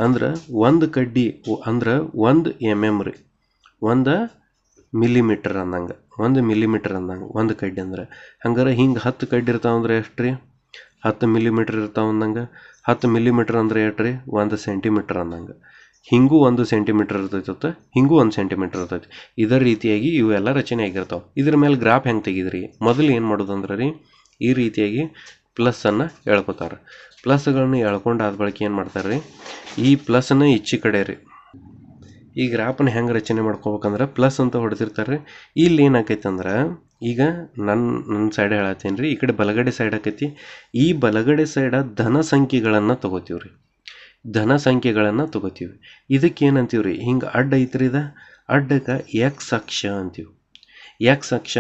ಅಂದ್ರೆ ಒಂದು ಕಡ್ಡಿ ಅಂದ್ರೆ 1 mm ರೀ. 1 ಮಿಲಿಮೀಟರ್ ಅಂದಂಗೆ 1 ಮಿಲಿಮೀಟರ್ ಅಂದಂಗೆ ಒಂದು ಕಡ್ಡಿ ಅಂದ್ರೆ ಹಂಗಾರೆ ಹಿಂಗೆ 10 ಕಡ್ಡಿ ಇರ್ತಾವಂದ್ರೆ ಎಷ್ಟು ರೀ 10 ಮಿಲಿಮೀಟರ್ ಇರ್ತಾವ ಅಂದಂಗೆ 10 ಮಿಲಿಮೀಟರ್ ಅಂದ್ರೆ ಎಷ್ಟು ರೀ 1 ಸೆಂಟಿಮೀಟರ್ ಅಂದಂಗೆ ಹಿಂಗೂ 1 ಸೆಂಟಿಮೀಟರ್ ಇರ್ತೈತೆ ಹಿಂಗೂ 1 ಸೆಂಟಿಮೀಟರ್ ಇರ್ತೈತಿ ಇದರ ರೀತಿಯಾಗಿ ಇವೆಲ್ಲ ರಚನೆ ಆಗಿರ್ತಾವೆ ಇದ್ರ ಮೇಲೆ ಗ್ರಾಫ್ ಹೆಂಗೆ ತೆಗಿದ್ರಿ ಮೊದಲು ಏನು ಮಾಡೋದಂದ್ರೆ ರೀ ಈ ರೀತಿಯಾಗಿ ಪ್ಲಸ್ಸನ್ನು ಎಳ್ಕೊತಾರೆ ಪ್ಲಸ್ಗಳನ್ನು ಎಳ್ಕೊಂಡು ಆದ ಬಳಿಕ ಏನು ಮಾಡ್ತಾರೆ ರೀ ಈ ಪ್ಲಸ್ನ ಈಚೆ ಕಡೆ ರೀ ಈ ಗ್ರಾಫನ್ನ ಹೆಂಗೆ ರಚನೆ ಮಾಡ್ಕೋಬೇಕಂದ್ರೆ ಪ್ಲಸ್ ಅಂತ ಹೊಡೆದಿರ್ತಾರೆ ರೀ ಇಲ್ಲಿ ಏನಾಕೈತೆ ಅಂದ್ರೆ ಈಗ ನನ್ನ ಸೈಡ್ ಹೇಳತ್ತೀನಿ ರೀ ಈ ಕಡೆ ಬಲಗಡೆ ಸೈಡ್ ಆಕೈತಿ ಈ ಬಲಗಡೆ ಸೈಡ ಧನ ಸಂಖ್ಯೆಗಳನ್ನು ತೊಗೋತೀವಿ ರೀ ಧನ ಸಂಖ್ಯೆಗಳನ್ನು ತೊಗೋತೀವಿ ಇದಕ್ಕೆ ಏನಂತೀವಿ ರೀ ಹಿಂಗೆ ಅಡ್ಡ ಐತ್ರಿ ಇದು ಅಡ್ಡಕ್ಕೆ ಎಕ್ಸ್ ಅಕ್ಷ ಅಂತೀವಿ ಎಕ್ಸ್ ಅಕ್ಷ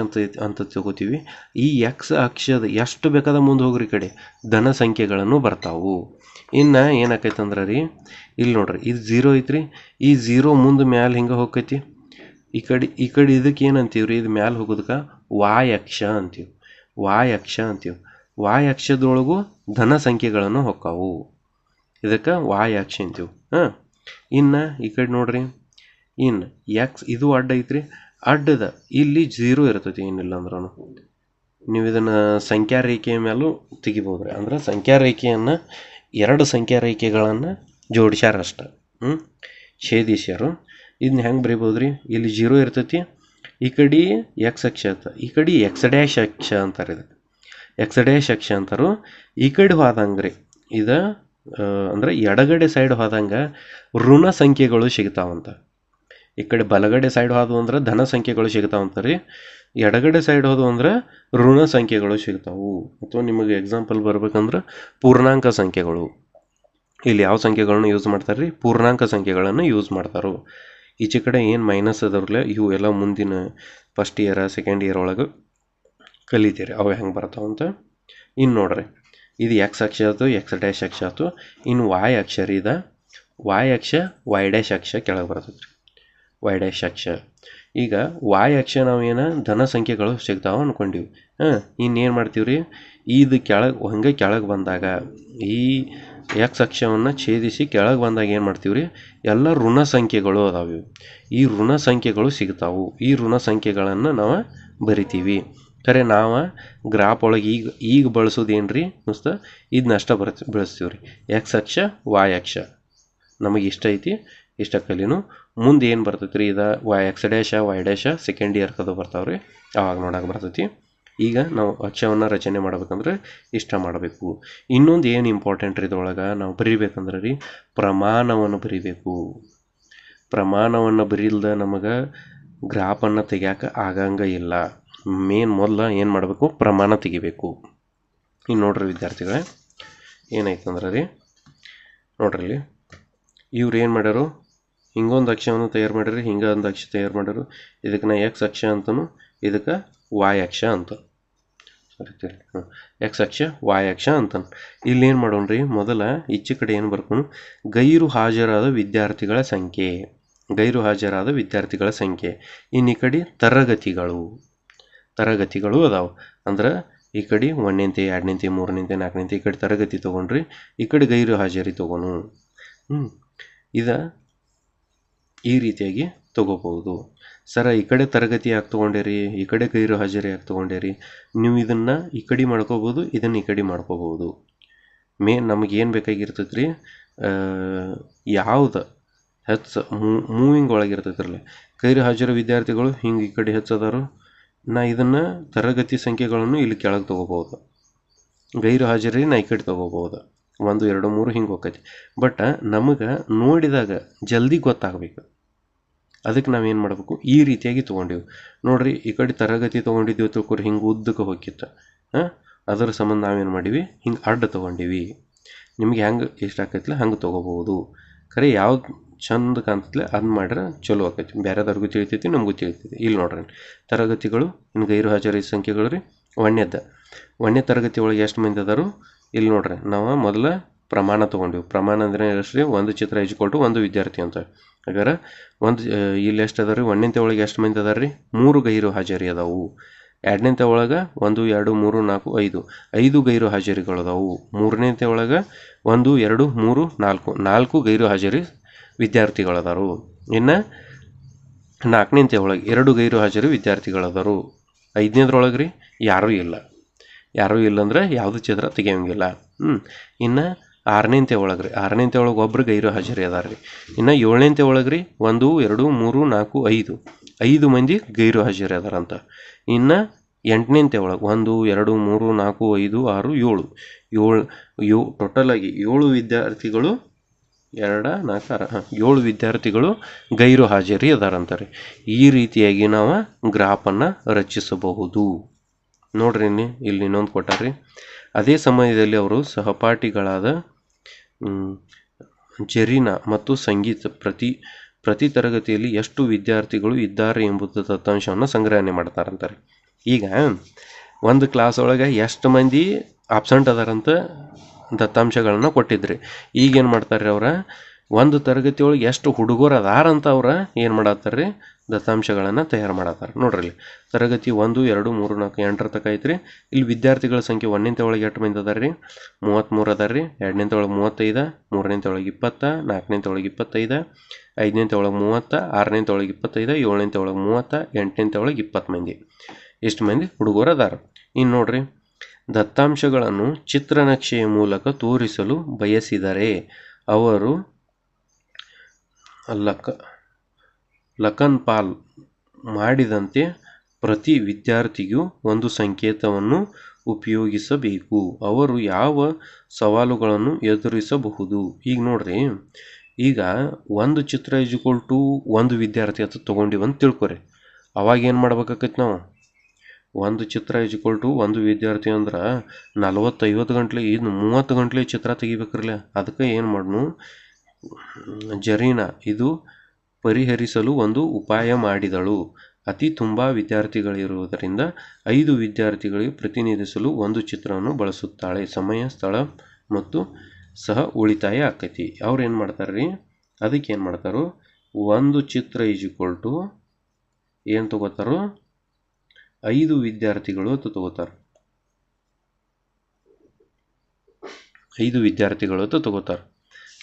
ಅಂತ ತಗೋತೀವಿ ಈ ಎಕ್ಸ್ ಅಕ್ಷದ ಎಷ್ಟು ಬೇಕಾದ ಮುಂದೆ ಹೋಗ್ರಿ ಈ ಕಡೆ ಧನ ಸಂಖ್ಯೆಗಳನ್ನು ಬರ್ತಾವು ಇನ್ನು ಏನಾಕೈತೆ ಅಂದ್ರೆ ರೀ ಇಲ್ಲಿ ನೋಡ್ರಿ ಇದು 0 ಐತ್ರಿ ಈ 0 ಮುಂದೆ ಮ್ಯಾಲೆ ಹಿಂಗೆ ಹೋಗ್ತೈತಿ ಈ ಕಡೆ ಇದಕ್ಕೆ ಏನಂತೀವಿ ರೀ ಇದು ಮ್ಯಾಲೆ ಹೋಗೋದಕ್ಕೆ ವಾಯ್ ಅಕ್ಷ ಅಂತೀವಿ ವಾಯ್ ಅಕ್ಷ ಅಂತೀವಿ ವಾಯ್ ಅಕ್ಷದೊಳಗೂ ಧನ ಸಂಖ್ಯೆಗಳನ್ನು ಹೊಕ್ಕಾವು ಇದಕ್ಕೆ ವಾಯ್ ಅಕ್ಷ ಅಂತೀವಿ ಇನ್ನು ಈ ಕಡೆ ನೋಡ್ರಿ ಇನ್ನು ಎಕ್ಸ್ ಇದು ಅಡ್ಡ ಐತ್ರಿ ಅಡ್ಡದ ಇಲ್ಲಿ 0 ಇರ್ತೈತಿ ಏನಿಲ್ಲ ಅಂದ್ರೂ ನೀವು ಇದನ್ನು ಸಂಖ್ಯಾ ರೇಖೆಯ ಮೇಲೂ ತೆಗಿಬೋದು ರೀ ಅಂದ್ರೆ ಸಂಖ್ಯಾ ರೇಖೆಯನ್ನು 2 ಸಂಖ್ಯಾ ರೇಖೆಗಳನ್ನು ಜೋಡಿಸ್ಯಾರಷ್ಟ ಛೇದಿಸ್ಯಾರು ಇದನ್ನ ಹೆಂಗೆ ಬರಿಬೋದು ರೀ ಇಲ್ಲಿ 0 ಇರ್ತೈತಿ ಈ ಕಡೆ ಎಕ್ಸ್ ಅಕ್ಷ ಅಂತ ಈ ಕಡೆ ಎಕ್ಸ್ ಡ್ಯಾಶ್ ಅಕ್ಷ ಅಂತಾರೆ ಇದಕ್ಕೆ ಎಕ್ಸ್ ಡ್ಯಾಶ್ ಅಕ್ಷ ಅಂತಾರು ಈ ಕಡೆ ಹೋದಂಗೆ ರೀ ಇದು ಅಂದರೆ ಎಡಗಡೆ ಸೈಡ್ ಹೋದಂಗೆ ಋಣ ಸಂಖ್ಯೆಗಳು ಸಿಗ್ತಾವಂತ ಈ ಕಡೆ ಬಲಗಡೆ ಸೈಡ್ ಹೋದವು ಅಂದ್ರೆ ಧನ ಸಂಖ್ಯೆಗಳು ಸಿಗ್ತಾವಂತ ರೀ ಎಡಗಡೆ ಸೈಡ್ ಹೋದವು ಅಂದ್ರೆ ಋಣ ಸಂಖ್ಯೆಗಳು ಸಿಗ್ತಾವು ಅಥವಾ ನಿಮಗೆ ಎಕ್ಸಾಂಪಲ್ ಬರ್ಬೇಕಂದ್ರೆ ಪೂರ್ಣಾಂಕ ಸಂಖ್ಯೆಗಳು ಇಲ್ಲಿ ಯಾವ ಸಂಖ್ಯೆಗಳನ್ನು ಯೂಸ್ ಮಾಡ್ತಾರೆ ರೀ ಪೂರ್ಣಾಂಕ ಸಂಖ್ಯೆಗಳನ್ನು ಯೂಸ್ ಮಾಡ್ತಾರೋ ಈಚೆ ಕಡೆ ಏನು ಮೈನಸ್ ಅದಾವ್ರಲ್ಲ ಇವು ಎಲ್ಲ ಮುಂದಿನ ಫಸ್ಟ್ ಇಯರ್ ಸೆಕೆಂಡ್ ಇಯರ್ ಒಳಗೆ ಕಲಿತೀರಿ ಅವು ಹೆಂಗೆ ಬರ್ತಾವಂತ ಇನ್ನು ನೋಡ್ರಿ ಇದು ಎಕ್ಸ್ ಅಕ್ಷ ಆಯ್ತು ಎಕ್ಸ್ ಡ್ಯಾಶ್ ಅಕ್ಷ ಆಯ್ತು ಇನ್ನು ವಾಯ್ ಅಕ್ಷರ ಇದೆ ವಾಯ್ ಅಕ್ಷ ವೈ ಡ್ಯಾಶ್ ಅಕ್ಷ ಕೆಳಗೆ ಬರ್ತೈತೆ ರೀ ವೈ ಡ್ಯಾಶ್ ಅಕ್ಷ ಈಗ ವಾಯ್ ಅಕ್ಷ ನಾವೇನು ಧನ ಸಂಖ್ಯೆಗಳು ಸಿಗ್ತಾವೆ ಅಂದ್ಕೊಂಡಿವಿ ಇನ್ನೇನು ಮಾಡ್ತೀವಿ ರೀ ಇದು ಕೆಳಗೆ ಬಂದಾಗ ಈ ಎಕ್ಸ್ ಅಕ್ಷವನ್ನು ಛೇದಿಸಿ ಕೆಳಗೆ ಬಂದಾಗ ಏನು ಮಾಡ್ತೀವಿ ರೀ ಎಲ್ಲ ಋಣ ಸಂಖ್ಯೆಗಳು ಅದಾವೆ ಈ ಋಣ ಸಂಖ್ಯೆಗಳು ಸಿಗ್ತಾವು ಈ ಋಣ ಸಂಖ್ಯೆಗಳನ್ನು ನಾವು ಬರಿತೀವಿ ಖರೆ ನಾವು ಗ್ರಾಫ್ ಒಳಗೆ ಈಗ ಬಳಸೋದೇನು ರೀ ದೋಸ್ತ ಇದನ್ನಷ್ಟ ಬಳಸ್ತೀವಿ ರೀ ಎಕ್ಸ್ ಅಕ್ಷ ವಾಯ್ ಅಕ್ಷ ನಮಗೆ ಇಷ್ಟ ಐತಿ ಇಷ್ಟ ಕಲಿನು ಮುಂದೆ ಏನು ಬರ್ತೈತಿ ರೀ ಇದು ಎಕ್ಸ್ ಡ್ಯಾಶ ವೈ ಡ್ಯಾಶ ಸೆಕೆಂಡ್ ಇಯರ್ ಕದು ಬರ್ತಾವೆ ರೀ ಆವಾಗ ನೋಡಕ್ಕೆ ಬರ್ತೈತಿ ಈಗ ನಾವು ಅಕ್ಷವನ್ನು ರಚನೆ ಮಾಡ್ಬೇಕಂದ್ರೆ ಇಷ್ಟ ಮಾಡಬೇಕು ಇನ್ನೊಂದು ಏನು ಇಂಪಾರ್ಟೆಂಟ್ ರೀ ಇದ್ರೊಳಗೆ ನಾವು ಬರೀಬೇಕಂದ್ರೆ ರೀ ಪ್ರಮಾಣವನ್ನು ಬರೀಬೇಕು ಪ್ರಮಾಣವನ್ನು ಬರೀಲ್ದ ನಮಗೆ ಗ್ರಾಫನ್ನು ತೆಗಿಯೋಕೆ ಆಗಂಗ ಇಲ್ಲ ಮೇನ್ ಮೊದಲು ಏನು ಮಾಡಬೇಕು ಪ್ರಮಾಣ ತೆಗಿಬೇಕು ಇನ್ನು ನೋಡ್ರಿ ವಿದ್ಯಾರ್ಥಿಗಳೇ ಏನಾಯ್ತಂದ್ರೆ ರೀ ನೋಡ್ರಿ ಇಲ್ಲಿ ಇವ್ರು ಏನು ಮಾಡ್ಯಾರು ಹಿಂಗೊಂದು ಅಕ್ಷವನ್ನು ತಯಾರು ಮಾಡ್ಯಾರಿ ಹಿಂಗೆ ಒಂದು ಅಕ್ಷ ತಯಾರು ಮಾಡ್ಯಾರು ಇದಕ್ಕೆ ನಾ ಎಕ್ಸ್ ಅಕ್ಷ ಅಂತನು ಇದಕ್ಕೆ ವಾಯ್ ಅಕ್ಷ ಅಂತ ಸರಿ ಎಕ್ಸ್ ಅಕ್ಷ ವಾಯ್ ಅಕ್ಷ ಅಂತಾನೆ ಇಲ್ಲಿ ಏನು ಮಾಡೋಣ್ರಿ ಮೊದಲ ಈಚೆ ಕಡೆ ಏನು ಬರ್ಕೊಂಡು ಗೈರು ಹಾಜರಾದ ವಿದ್ಯಾರ್ಥಿಗಳ ಸಂಖ್ಯೆ ಗೈರು ಹಾಜರಾದ ವಿದ್ಯಾರ್ಥಿಗಳ ಸಂಖ್ಯೆ ಇನ್ನು ಈ ಕಡೆ ತರಗತಿಗಳು ಅದಾವೆ ಅಂದ್ರೆ ಈ ಕಡೆ 1ನೇಂತೆ 2ನೇಂತೆ 3ನೇಂತೆ 4ನೇಂತೆ ಈ ಕಡೆ ತರಗತಿ ತೊಗೊಂಡ್ರಿ ಈ ಕಡೆ ಗೈರು ಹಾಜರಿ ತೊಗೊನು ಈ ರೀತಿಯಾಗಿ ತೊಗೋಬಹುದು ಸರ ಈ ಕಡೆ ತರಗತಿ ಯಾಕೆ ತೊಗೊಂಡೇರಿ ಈ ಕಡೆ ಗೈರು ಹಾಜರಿ ಯಾಕೆ ತೊಗೊಂಡೇರಿ ನೀವು ಇದನ್ನು ಈ ಕಡೆ ಮಾಡ್ಕೋಬೋದು ಇದನ್ನು ಈ ಕಡೆ ಮಾಡ್ಕೋಬೋದು ನಮಗೆ ಏನು ಬೇಕಾಗಿರ್ತೈತೆ ರೀ ಯಾವ್ದು ಹೆಚ್ಚು ಮೂವಿಂಗ್ ಒಳಗಿರ್ತೈತ್ರಲ್ಲ ಗೈರು ಹಾಜರು ವಿದ್ಯಾರ್ಥಿಗಳು ಹಿಂಗೆ ಈ ಕಡೆ ಹೆಚ್ಚದಾರು ನಾ ಇದನ್ನು ತರಗತಿ ಸಂಖ್ಯೆಗಳನ್ನು ಇಲ್ಲಿ ಕೆಳಗೆ ತೊಗೋಬೋದು ಗೈರು ಹಾಜರಿ ನಾ ಈ ಕಡೆ ತೊಗೋಬೋದು 1 2 3 ಹಿಂಗೆ ಹೋಗ್ತೈತಿ ಬಟ್ ನಮಗೆ ನೋಡಿದಾಗ ಜಲ್ದಿ ಗೊತ್ತಾಗಬೇಕು ಅದಕ್ಕೆ ನಾವೇನು ಮಾಡಬೇಕು ಈ ರೀತಿಯಾಗಿ ತೊಗೊಂಡಿವಿ ನೋಡ್ರಿ ಈ ಕಡೆ ತರಗತಿ ತೊಗೊಂಡಿದ್ದೀವಿ ತಿಳ್ಕೊರಿ ಹಿಂಗೆ ಉದ್ದಕ್ಕೆ ಹೋಗಿತ್ತು ಅದರ ಸಂಬಂಧ ನಾವೇನು ಮಾಡೀವಿ ಹಿಂಗೆ ಅಡ್ಡ ತೊಗೊಂಡಿವಿ ನಿಮ್ಗೆ ಹೆಂಗೆ ಇಷ್ಟ ಆಕೈತಿಲ್ಲ ಹಂಗೆ ತೊಗೋಬೋದು ಖರೆ ಯಾವ್ದು ಚಂದ ಕಾಣ್ತೈತಿಲ್ಲ ಅದನ್ನ ಮಾಡ್ರೆ ಚಲೋ ಆಕೈತಿ ಬೇರೆದವ್ರಿಗೂ ತಿಳಿತೈತಿ ನಮಗೂ ತಿಳಿತೈತಿ ಇಲ್ಲಿ ನೋಡ್ರಿ ತರಗತಿಗಳು ಇನ್ನು ಗೈರು ಹಾಜರಿ ಸಂಖ್ಯೆಗಳು ರೀ 1ನೇ ತರಗತಿ ಒಳಗೆ ಎಷ್ಟು ಮಂದಿ ಅದಾರು ಇಲ್ಲಿ ನೋಡ್ರಿ ನಾವು ಮೊದಲ ಪ್ರಮಾಣ ತೊಗೊಂಡಿವಿ ಪ್ರಮಾಣ ಅಂದರೆ ಎಷ್ಟು ರೀ ಒಂದು ಚಿತ್ರ ಈಜ್ಕೊಟ್ಟು ಒಂದು ವಿದ್ಯಾರ್ಥಿ ಅಂತ ಹಾಗಾದ್ರೆ ಇಲ್ಲಿ ಎಷ್ಟು ಅದಾವ ರೀ 1ನೇಂತೆ ಒಳಗೆ ಎಷ್ಟು ಮಂದಿ ಅದಾರ ರೀ 3 ಗೈರು ಹಾಜರಿ ಅದಾವು 2ನೇಂತೆ ಒಳಗೆ 1 2 3 4 5 ಗೈರು ಹಾಜರಿಗಳು ಅದಾವು 3ನೇಂತೆ ಒಳಗೆ 1 2 3 4 ಗೈರು ಹಾಜರಿ ವಿದ್ಯಾರ್ಥಿಗಳು ಅದಾರು ಇನ್ನು 4ನೇಂತೆ ಒಳಗೆ 2 ಗೈರು ಹಾಜರು ವಿದ್ಯಾರ್ಥಿಗಳದರು. 5ನೇದ್ರೊಳಗೆ ರೀ ಯಾರೂ ಇಲ್ಲ. ಯಾರೂ ಇಲ್ಲಂದ್ರೆ ಯಾವುದು ಚಿತ್ರ ತೆಗಿಯೋಂಗಿಲ್ಲ. ಇನ್ನು 6ನೇಂತೆ ಒಳಗೆ ರೀ 6ನೇಂತೆ ಒಳಗೆ ಒಬ್ರು ಗೈರು ಹಾಜರಿ ಅದಾರ ರೀ. ಇನ್ನು 7ನೇಂತೆ ಒಳಗೆ ರೀ 1 2 3 4 5 ಮಂದಿ ಗೈರು ಹಾಜರಿ ಅದಾರಂತ. ಇನ್ನು 8ನೇಂತೆ ಒಳಗೆ 1 2 3 4 5 6 7 ಟೋಟಲಾಗಿ 7 ವಿದ್ಯಾರ್ಥಿಗಳು 2 4 6 7 ವಿದ್ಯಾರ್ಥಿಗಳು ಗೈರು ಹಾಜರಿ ಅದಾರಂತಾರೆ. ಈ ರೀತಿಯಾಗಿ ನಾವು ಗ್ರಾಫನ್ನು ರಚಿಸಬಹುದು. ನೋಡ್ರಿ ಇಲ್ಲಿ ಇನ್ನೊಂದು ಕೊಟ್ಟಾರ್ರಿ. ಅದೇ ಸಮಯದಲ್ಲಿ ಅವರು ಸಹಪಾಠಿಗಳಾದ ಜರೀನಾ ಮತ್ತು ಸಂಗೀತ ಪ್ರತಿ ತರಗತಿಯಲ್ಲಿ ಎಷ್ಟು ವಿದ್ಯಾರ್ಥಿಗಳು ಇದ್ದಾರೆ ಎಂಬುದು ದತ್ತಾಂಶವನ್ನು ಸಂಗ್ರಹಣೆ ಮಾಡ್ತಾರಂತಾರೆ. ಈಗ ಒಂದು ಕ್ಲಾಸ್ ಒಳಗೆ ಎಷ್ಟು ಮಂದಿ ಆಬ್ಸೆಂಟ್ ಅದಾರಂತ ದತ್ತಾಂಶಗಳನ್ನ ಕೊಟ್ಟಿದ್ರಿ. ಈಗೇನು ಮಾಡ್ತಾರೆ ಅವ್ರ ಒಂದು ತರಗತಿ ಒಳಗೆ ಎಷ್ಟು ಹುಡುಗರು ಅದಾರಂತ ಅವ್ರ ಏನು ಮಾಡತ್ತಾರ್ರಿ ದತ್ತಾಂಶಗಳನ್ನು ತಯಾರು ಮಾಡತ್ತಾರೆ. ನೋಡ್ರಿ ಇಲ್ಲಿ ತರಗತಿ 1 2 3 4 8 ತನಕ ಐತ್ರಿ. ಇಲ್ಲಿ ವಿದ್ಯಾರ್ಥಿಗಳ ಸಂಖ್ಯೆ 1ನೇಂತೆ ಒಳಗೆ ಎಷ್ಟು ಮಂದಿ ಅದಾರ ರೀ 33 ಅದಾರ ರೀ. 2ನೇಂತೆ ಒಳಗೆ 35, 3ನೇಂತೆ ಒಳಗೆ 20, 4ನೇಂತೆ ಒಳಗೆ 25, 5ನೇಂತೆ ಒಳಗೆ 30, 6ನೇಂತೆ ಒಳಗೆ 25, 7ನೇಂತೆ ಒಳಗೆ 30, 8ನೇಂತೆ ಒಳಗೆ 20 ಮಂದಿ. ಎಷ್ಟು ಮಂದಿ ಹುಡುಗರು ಅದಾರ. ಇನ್ನು ನೋಡ್ರಿ ದತ್ತಾಂಶಗಳನ್ನು ಚಿತ್ರನಕ್ಷೆಯ ಮೂಲಕ ತೋರಿಸಲು ಬಯಸಿದರೆ ಅವರು ಲಖನ್ಪಾಲ್ ಮಾಡಿದಂತೆ ಪ್ರತಿ ವಿದ್ಯಾರ್ಥಿಗೂ ಒಂದು ಸಂಕೇತವನ್ನು ಉಪಯೋಗಿಸಬೇಕು. ಅವರು ಯಾವ ಸವಾಲುಗಳನ್ನು ಎದುರಿಸಬಹುದು. ಈಗ ನೋಡ್ರಿ, ಈಗ ಒಂದು ಚಿತ್ರ = ಒಂದು ವಿದ್ಯಾರ್ಥಿ ಅಂತ ತೊಗೊಂಡಿವಂತ ತಿಳ್ಕೊರಿ. ಅವಾಗ ಏನು ಮಾಡ್ಬೇಕಾಕೈತಿ ನಾವು ಒಂದು ಚಿತ್ರ = ಒಂದು ವಿದ್ಯಾರ್ಥಿ ಅಂದ್ರೆ 40-50 ಗಂಟೆ ಇನ್ನು 30 ಗಂಟೆ ಚಿತ್ರ ತೆಗಿಬೇಕ್ರಲ್ಲ. ಅದಕ್ಕೆ ಏನು ಮಾಡ್ನು ಜರೀನಾ ಇದು ಪರಿಹರಿಸಲು ಒಂದು ಉಪಾಯ ಮಾಡಿದಳು. ಅತಿ ತುಂಬ ವಿದ್ಯಾರ್ಥಿಗಳಿರುವುದರಿಂದ 5 ವಿದ್ಯಾರ್ಥಿಗಳಿಗೆ ಪ್ರತಿನಿಧಿಸಲು ಒಂದು ಚಿತ್ರವನ್ನು ಬಳಸುತ್ತಾಳೆ. ಸಮಯ, ಸ್ಥಳ ಮತ್ತು ಸಹ ಉಳಿತಾಯ ಆಕೈತಿ. ಅವ್ರು ಏನು ಮಾಡ್ತಾರೆ ರೀ, ಅದಕ್ಕೆ ಏನು ಮಾಡ್ತಾರೋ ಒಂದು ಚಿತ್ರ = ಏನು ತಗೋತಾರೋ 5 ವಿದ್ಯಾರ್ಥಿಗಳು ಅಂತ ತಗೋತಾರೆ. 5 ವಿದ್ಯಾರ್ಥಿಗಳು ಅಂತ ತಗೋತಾರೆ.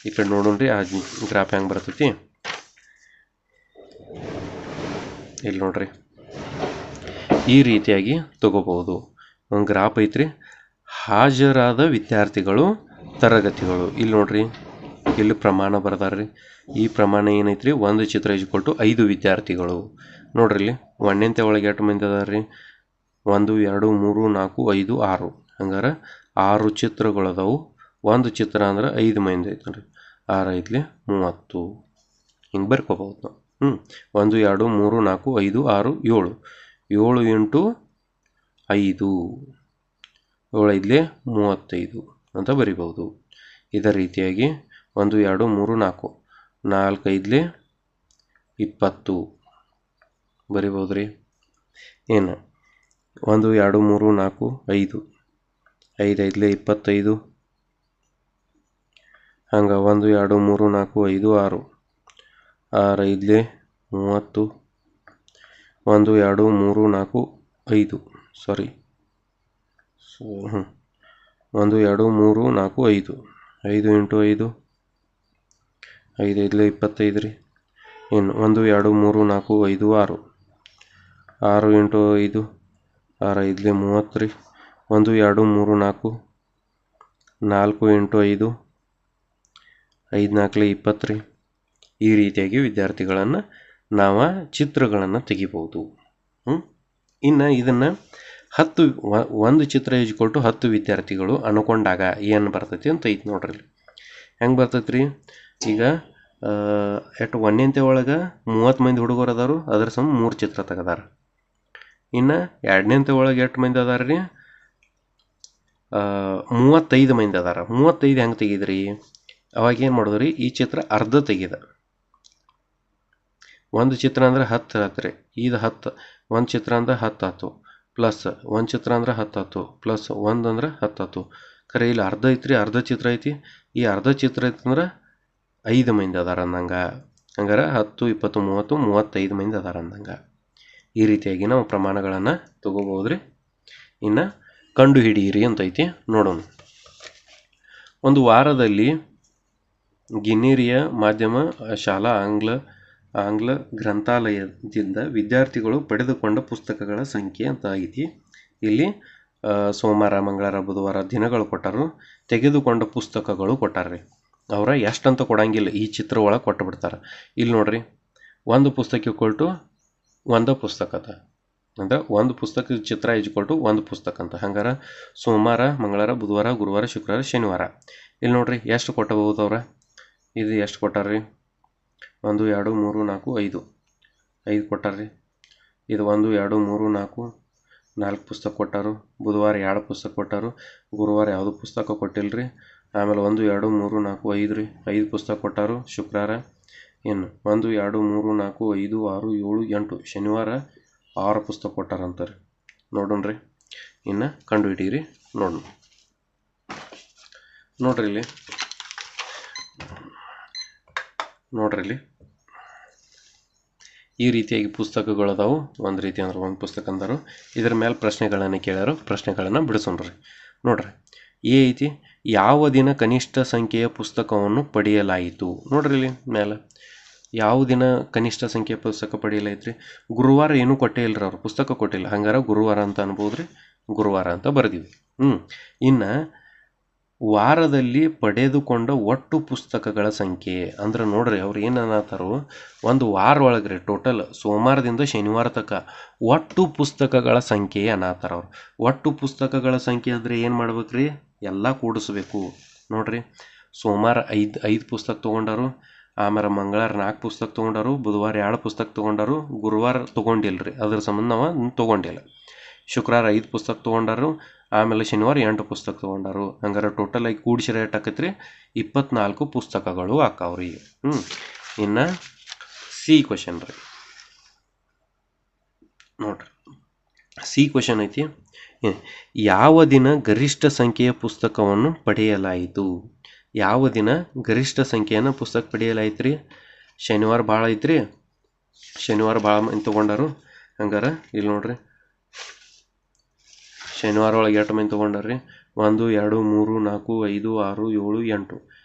ಈ ಕಡೆ ನೋಡೋಣ್ರಿ ಆ ಗ್ರಾಫ್ ಹೆಂಗೆ ಬರ್ತೈತಿ. ಇಲ್ಲಿ ನೋಡ್ರಿ ಈ ರೀತಿಯಾಗಿ ತಗೋಬಹುದು. ಒಂದು ಗ್ರಾಫ್ ಐತ್ರಿ. ಹಾಜರಾದ ವಿದ್ಯಾರ್ಥಿಗಳು ತರಗತಿಗಳು. ಇಲ್ಲಿ ನೋಡ್ರಿ ಇಲ್ಲಿ ಪ್ರಮಾಣ ಬರ್ದಾರ್ರಿ. ಈ ಪ್ರಮಾಣ ಏನೈತ್ರಿ ಒಂದು ಚಿತ್ರ = 5 ವಿದ್ಯಾರ್ಥಿಗಳು. ನೋಡ್ರಿ ಇಲ್ಲಿ 1ನೇಂತೆ ಒಳಗೆ ಎಷ್ಟು ಮಂದಿ ಅದಾರ ರೀ 1 2 3 4 5 6. ಹಂಗಾರೆ 6 ಚಿತ್ರಗಳದಾವು. ಒಂದು ಚಿತ್ರ ಅಂದ್ರೆ 5 ಮಂದಿ ಐತೆ ನೋಡ್ರಿ. 6 5 30 ಹಿಂಗೆ ಬರ್ಕೋಬಹುದು ನಾವು. 1 2 3 4 5 6 7 7 × 5 7 5 35 ಅಂತ ಬರಿಬಹುದು. ಇದೇ ರೀತಿಯಾಗಿ 1 2 3 4 4 5 20 ಬರಿಬಹುದು ರೀ. ಏನು 1 2 3 4 5 5 5 25 ಹಂಗೆ 1 2 3 4 5 6 6 5 30 1 2 3 4 5 ಸಾರಿ 1 2 3 4 5 5 × 5 5 5 25 ರೀ. ಇನ್ನು 1 2 3 4 5 6 6 × 5 6 5 30 ರೀ. 1 2 3 4 4 × 5 5 4 20 ರೀ. ಈ ರೀತಿಯಾಗಿ ವಿದ್ಯಾರ್ಥಿಗಳನ್ನು ನಾವು ಚಿತ್ರಗಳನ್ನು ತೆಗಿಬಹುದು. ಇನ್ನು ಇದನ್ನು ಒಂದು ಚಿತ್ರ = 10 ವಿದ್ಯಾರ್ಥಿಗಳು ಅನ್ಕೊಂಡಾಗ ಏನು ಬರ್ತೈತಿ ಅಂತ ಐತಿ ನೋಡ್ರಿ. ಹೆಂಗೆ ಬರ್ತೈತಿ ರೀ, ಈಗ ಎಷ್ಟು 1ನೇಂತೆ ಒಳಗೆ 30 ಮಂದಿ ಹುಡುಗರು ಅದಾರು. ಅದ್ರ ಸಮ 3 ಚಿತ್ರ ತೆಗೆದಾರ. ಇನ್ನು 2ನೇಂತೆ ಒಳಗೆ ಎಷ್ಟು ಮಂದಿ ಅದಾರ ರೀ 35 ಮಂದಿ ಅದಾರ. 35 ಹೆಂಗೆ ತೆಗಿದ್ರಿ, ಅವಾಗ ಏನು ಮಾಡಿದ್ರಿ ಈ ಚಿತ್ರ ಅರ್ಧ ತೆಗೆದ. ಒಂದು ಚಿತ್ರ ಅಂದ್ರೆ 10 ಆತ್ರಿ. ಇದು 10 ಒಂದು ಚಿತ್ರ ಅಂದ್ರೆ 10 ಆಯ್ತು. ಪ್ಲಸ್ ಒಂದು ಚಿತ್ರ ಅಂದ್ರೆ 10 ಆಯ್ತು. ಪ್ಲಸ್ 1 ಅಂದ್ರೆ 10 ಆಯ್ತು. ಖರೆ ಇಲ್ಲಿ ಅರ್ಧ ಐತ್ರಿ, ಅರ್ಧ ಚಿತ್ರ ಐತಿ. ಈ ಅರ್ಧ ಚಿತ್ರ ಐತಂದ್ರೆ 5 ಮಂದಿ ಅದಾರ ಅಂದಂಗೆ. ಹಂಗಾರೆ 10 20 30 35 ಮಂದಿ ಅದಾರ ಅಂದಂಗೆ. ಈ ರೀತಿಯಾಗಿ ನಾವು ಪ್ರಮಾಣಗಳನ್ನು ತಗೋಬೋದ್ರಿ. ಇನ್ನು ಕಂಡು ಹಿಡಿಯಿರಿ ಅಂತೈತಿ ನೋಡೋಣ. ಒಂದು ವಾರದಲ್ಲಿ ಗಿನ್ನೇರಿಯ ಮಾಧ್ಯಮ ಶಾಲಾ ಆಂಗ್ಲ ಗ್ರಂಥಾಲಯದಿಂದ ವಿದ್ಯಾರ್ಥಿಗಳು ಪಡೆದುಕೊಂಡ ಪುಸ್ತಕಗಳ ಸಂಖ್ಯೆ ಅಂತ ಐತಿ. ಇಲ್ಲಿ ಸೋಮವಾರ, ಮಂಗಳವಾರ, ಬುಧವಾರ ದಿನಗಳು ಕೊಟ್ಟರು. ತೆಗೆದುಕೊಂಡ ಪುಸ್ತಕಗಳು ಕೊಟ್ಟಾರ್ರಿ. ಅವರ ಎಷ್ಟಂತ ಕೊಡಂಗಿಲ್ಲ, ಈ ಚಿತ್ರ ಒಳಗೆ ಕೊಟ್ಟು ಬಿಡ್ತಾರೆ. ಇಲ್ಲಿ ನೋಡ್ರಿ, ಒಂದು ಪುಸ್ತಕ ಇಕ್ವಲ್ಟು ಒಂದು ಪುಸ್ತಕ ಅದ, ಅಂದ್ರೆ ಒಂದು ಪುಸ್ತಕದ ಚಿತ್ರ ಇಜ್ಕೊಲ್ಟು ಒಂದು ಪುಸ್ತಕ ಅಂತ. ಹಂಗಾರೆ ಸೋಮವಾರ, ಮಂಗಳವಾರ, ಬುಧವಾರ, ಗುರುವಾರ, ಶುಕ್ರವಾರ, ಶನಿವಾರ. ಇಲ್ಲಿ ನೋಡ್ರಿ ಎಷ್ಟು ಕೊಟ್ಟಬಹುದು ಅವ್ರ. ಇದು ಎಷ್ಟು ಕೊಟ್ಟಾರ್ರಿ? 1 2 3 4 5 5 ಕೊಟ್ಟಾರ್ರಿ. ಇದು 1 2 3 4 4 ಪುಸ್ತಕ ಕೊಟ್ಟಾರು. ಬುಧವಾರ 2 ಪುಸ್ತಕ ಕೊಟ್ಟಾರು. ಗುರುವಾರ ಯಾವುದು ಪುಸ್ತಕ ಕೊಟ್ಟಿಲ್ರಿ. ಆಮೇಲೆ 1 2 3 4 5 ರೀ, 5 ಪುಸ್ತಕ ಕೊಟ್ಟಾರು. ಶುಕ್ರವಾರ ಇನ್ನು 1 2 3 4 5 6 7 8 ಶನಿವಾರ 6 ಪುಸ್ತಕ ಕೊಟ್ಟಾರಂತಾರೆ. ನೋಡೋಣ್ರಿ, ಇನ್ನು ಕಂಡು ಹಿಡೀರಿ. ನೋಡೋಣ. ನೋಡ್ರಿ ಇಲ್ಲಿ ಈ ರೀತಿಯಾಗಿ ಪುಸ್ತಕಗಳದಾವು. ಒಂದು ರೀತಿ ಅಂದ್ರೆ ಒಂದು ಪುಸ್ತಕ ಅಂದರು. ಇದರ ಮೇಲೆ ಪ್ರಶ್ನೆಗಳನ್ನು ಕೇಳ್ಯಾರು, ಪ್ರಶ್ನೆಗಳನ್ನು ಬಿಡಿಸೋಣ್ರಿ. ನೋಡ್ರಿ, ಏ ಐತಿ, ಯಾವ ದಿನ ಕನಿಷ್ಠ ಸಂಖ್ಯೆಯ ಪುಸ್ತಕವನ್ನು ಪಡೆಯಲಾಯಿತು? ನೋಡ್ರಿ ಇಲ್ಲಿ ಮೇಲೆ ಯಾವ ದಿನ ಕನಿಷ್ಠ ಸಂಖ್ಯೆಯ ಪುಸ್ತಕ ಪಡೆಯಲಾಯ್ತು ರೀ? ಗುರುವಾರ ಏನೂ ಕೊಟ್ಟೇ ಇಲ್ಲರಿ, ಅವ್ರು ಪುಸ್ತಕ ಕೊಟ್ಟಿಲ್ಲ. ಹಂಗಾರೆ ಗುರುವಾರ ಅಂತ ಅನ್ಬೋದು ರೀ. ಗುರುವಾರ ಅಂತ ಬರೆದಿವಿ. ಇನ್ನು ವಾರದಲ್ಲಿ ಪಡೆದುಕೊಂಡ ಒಟ್ಟು ಪುಸ್ತಕಗಳ ಸಂಖ್ಯೆ ಅಂದ್ರೆ ನೋಡ್ರಿ, ಅವ್ರು ಏನು ಅನ್ನತ್ತಾರೋ, ಒಂದು ವಾರ ಒಳಗ್ರಿ ಟೋಟಲ್ ಸೋಮವಾರದಿಂದ ಶನಿವಾರ ತನಕ ಒಟ್ಟು ಪುಸ್ತಕಗಳ ಸಂಖ್ಯೆ ಅನ್ನತ್ತಾರ ಅವ್ರು. ಒಟ್ಟು ಪುಸ್ತಕಗಳ ಸಂಖ್ಯೆ ಅಂದರೆ ಏನು ಮಾಡ್ಬೇಕ್ರಿ? ಎಲ್ಲ ಕೂಡಿಸ್ಬೇಕು. ನೋಡ್ರಿ, ಸೋಮವಾರ 5 ಪುಸ್ತಕ ತೊಗೊಂಡರು. ಆಮೇಲೆ ಮಂಗಳವಾರ 4 ಪುಸ್ತಕ ತೊಗೊಂಡರು. ಬುಧವಾರ 2 ಪುಸ್ತಕ ತೊಗೊಂಡರು. ಗುರುವಾರ ತೊಗೊಂಡಿಲ್ರಿ, ಅದ್ರ ಸಂಬಂಧ ನಾವು ತೊಗೊಂಡಿಲ್ಲ. ಶುಕ್ರವಾರ 5 ಪುಸ್ತಕ ತೊಗೊಂಡರು. ಆಮೇಲೆ ಶನಿವಾರ 8 ಪುಸ್ತಕ ತೊಗೊಂಡರು. ಹಂಗಾರೆ ಟೋಟಲ್ ಆಗಿ ಕೂಡಿಸಿರ ಎಷ್ಟು ಆಕೈತ್ರಿ? 24 ಪುಸ್ತಕಗಳು ಆಕಾವ್ರಿ. ಇನ್ನು ಸಿ ಕ್ವಶನ್ ರೀ. ನೋಡ್ರಿ, ಸಿ ಕ್ವಶನ್ ಐತಿ, ಯಾವ ದಿನ ಗರಿಷ್ಠ ಸಂಖ್ಯೆಯ ಪುಸ್ತಕವನ್ನು ಪಡೆಯಲಾಯಿತು? ಯಾವ ದಿನ ಗರಿಷ್ಠ ಸಂಖ್ಯೆಯನ್ನು ಪುಸ್ತಕ ಪಡೆಯಲಾಯ್ತು ರೀ? ಶನಿವಾರ ಭಾಳ ಐತ್ರಿ, ಶನಿವಾರ ಭಾಳ ಮಂದಿ ತೊಗೊಂಡರು. ಹಂಗಾರೆ ಇಲ್ಲಿ ನೋಡ್ರಿ, ಶನಿವಾರ ಒಳಗೆ 8 ಮಂದಿ ತೊಗೊಂಡಾರ್ರಿ. 1 2 3 4 5 6 7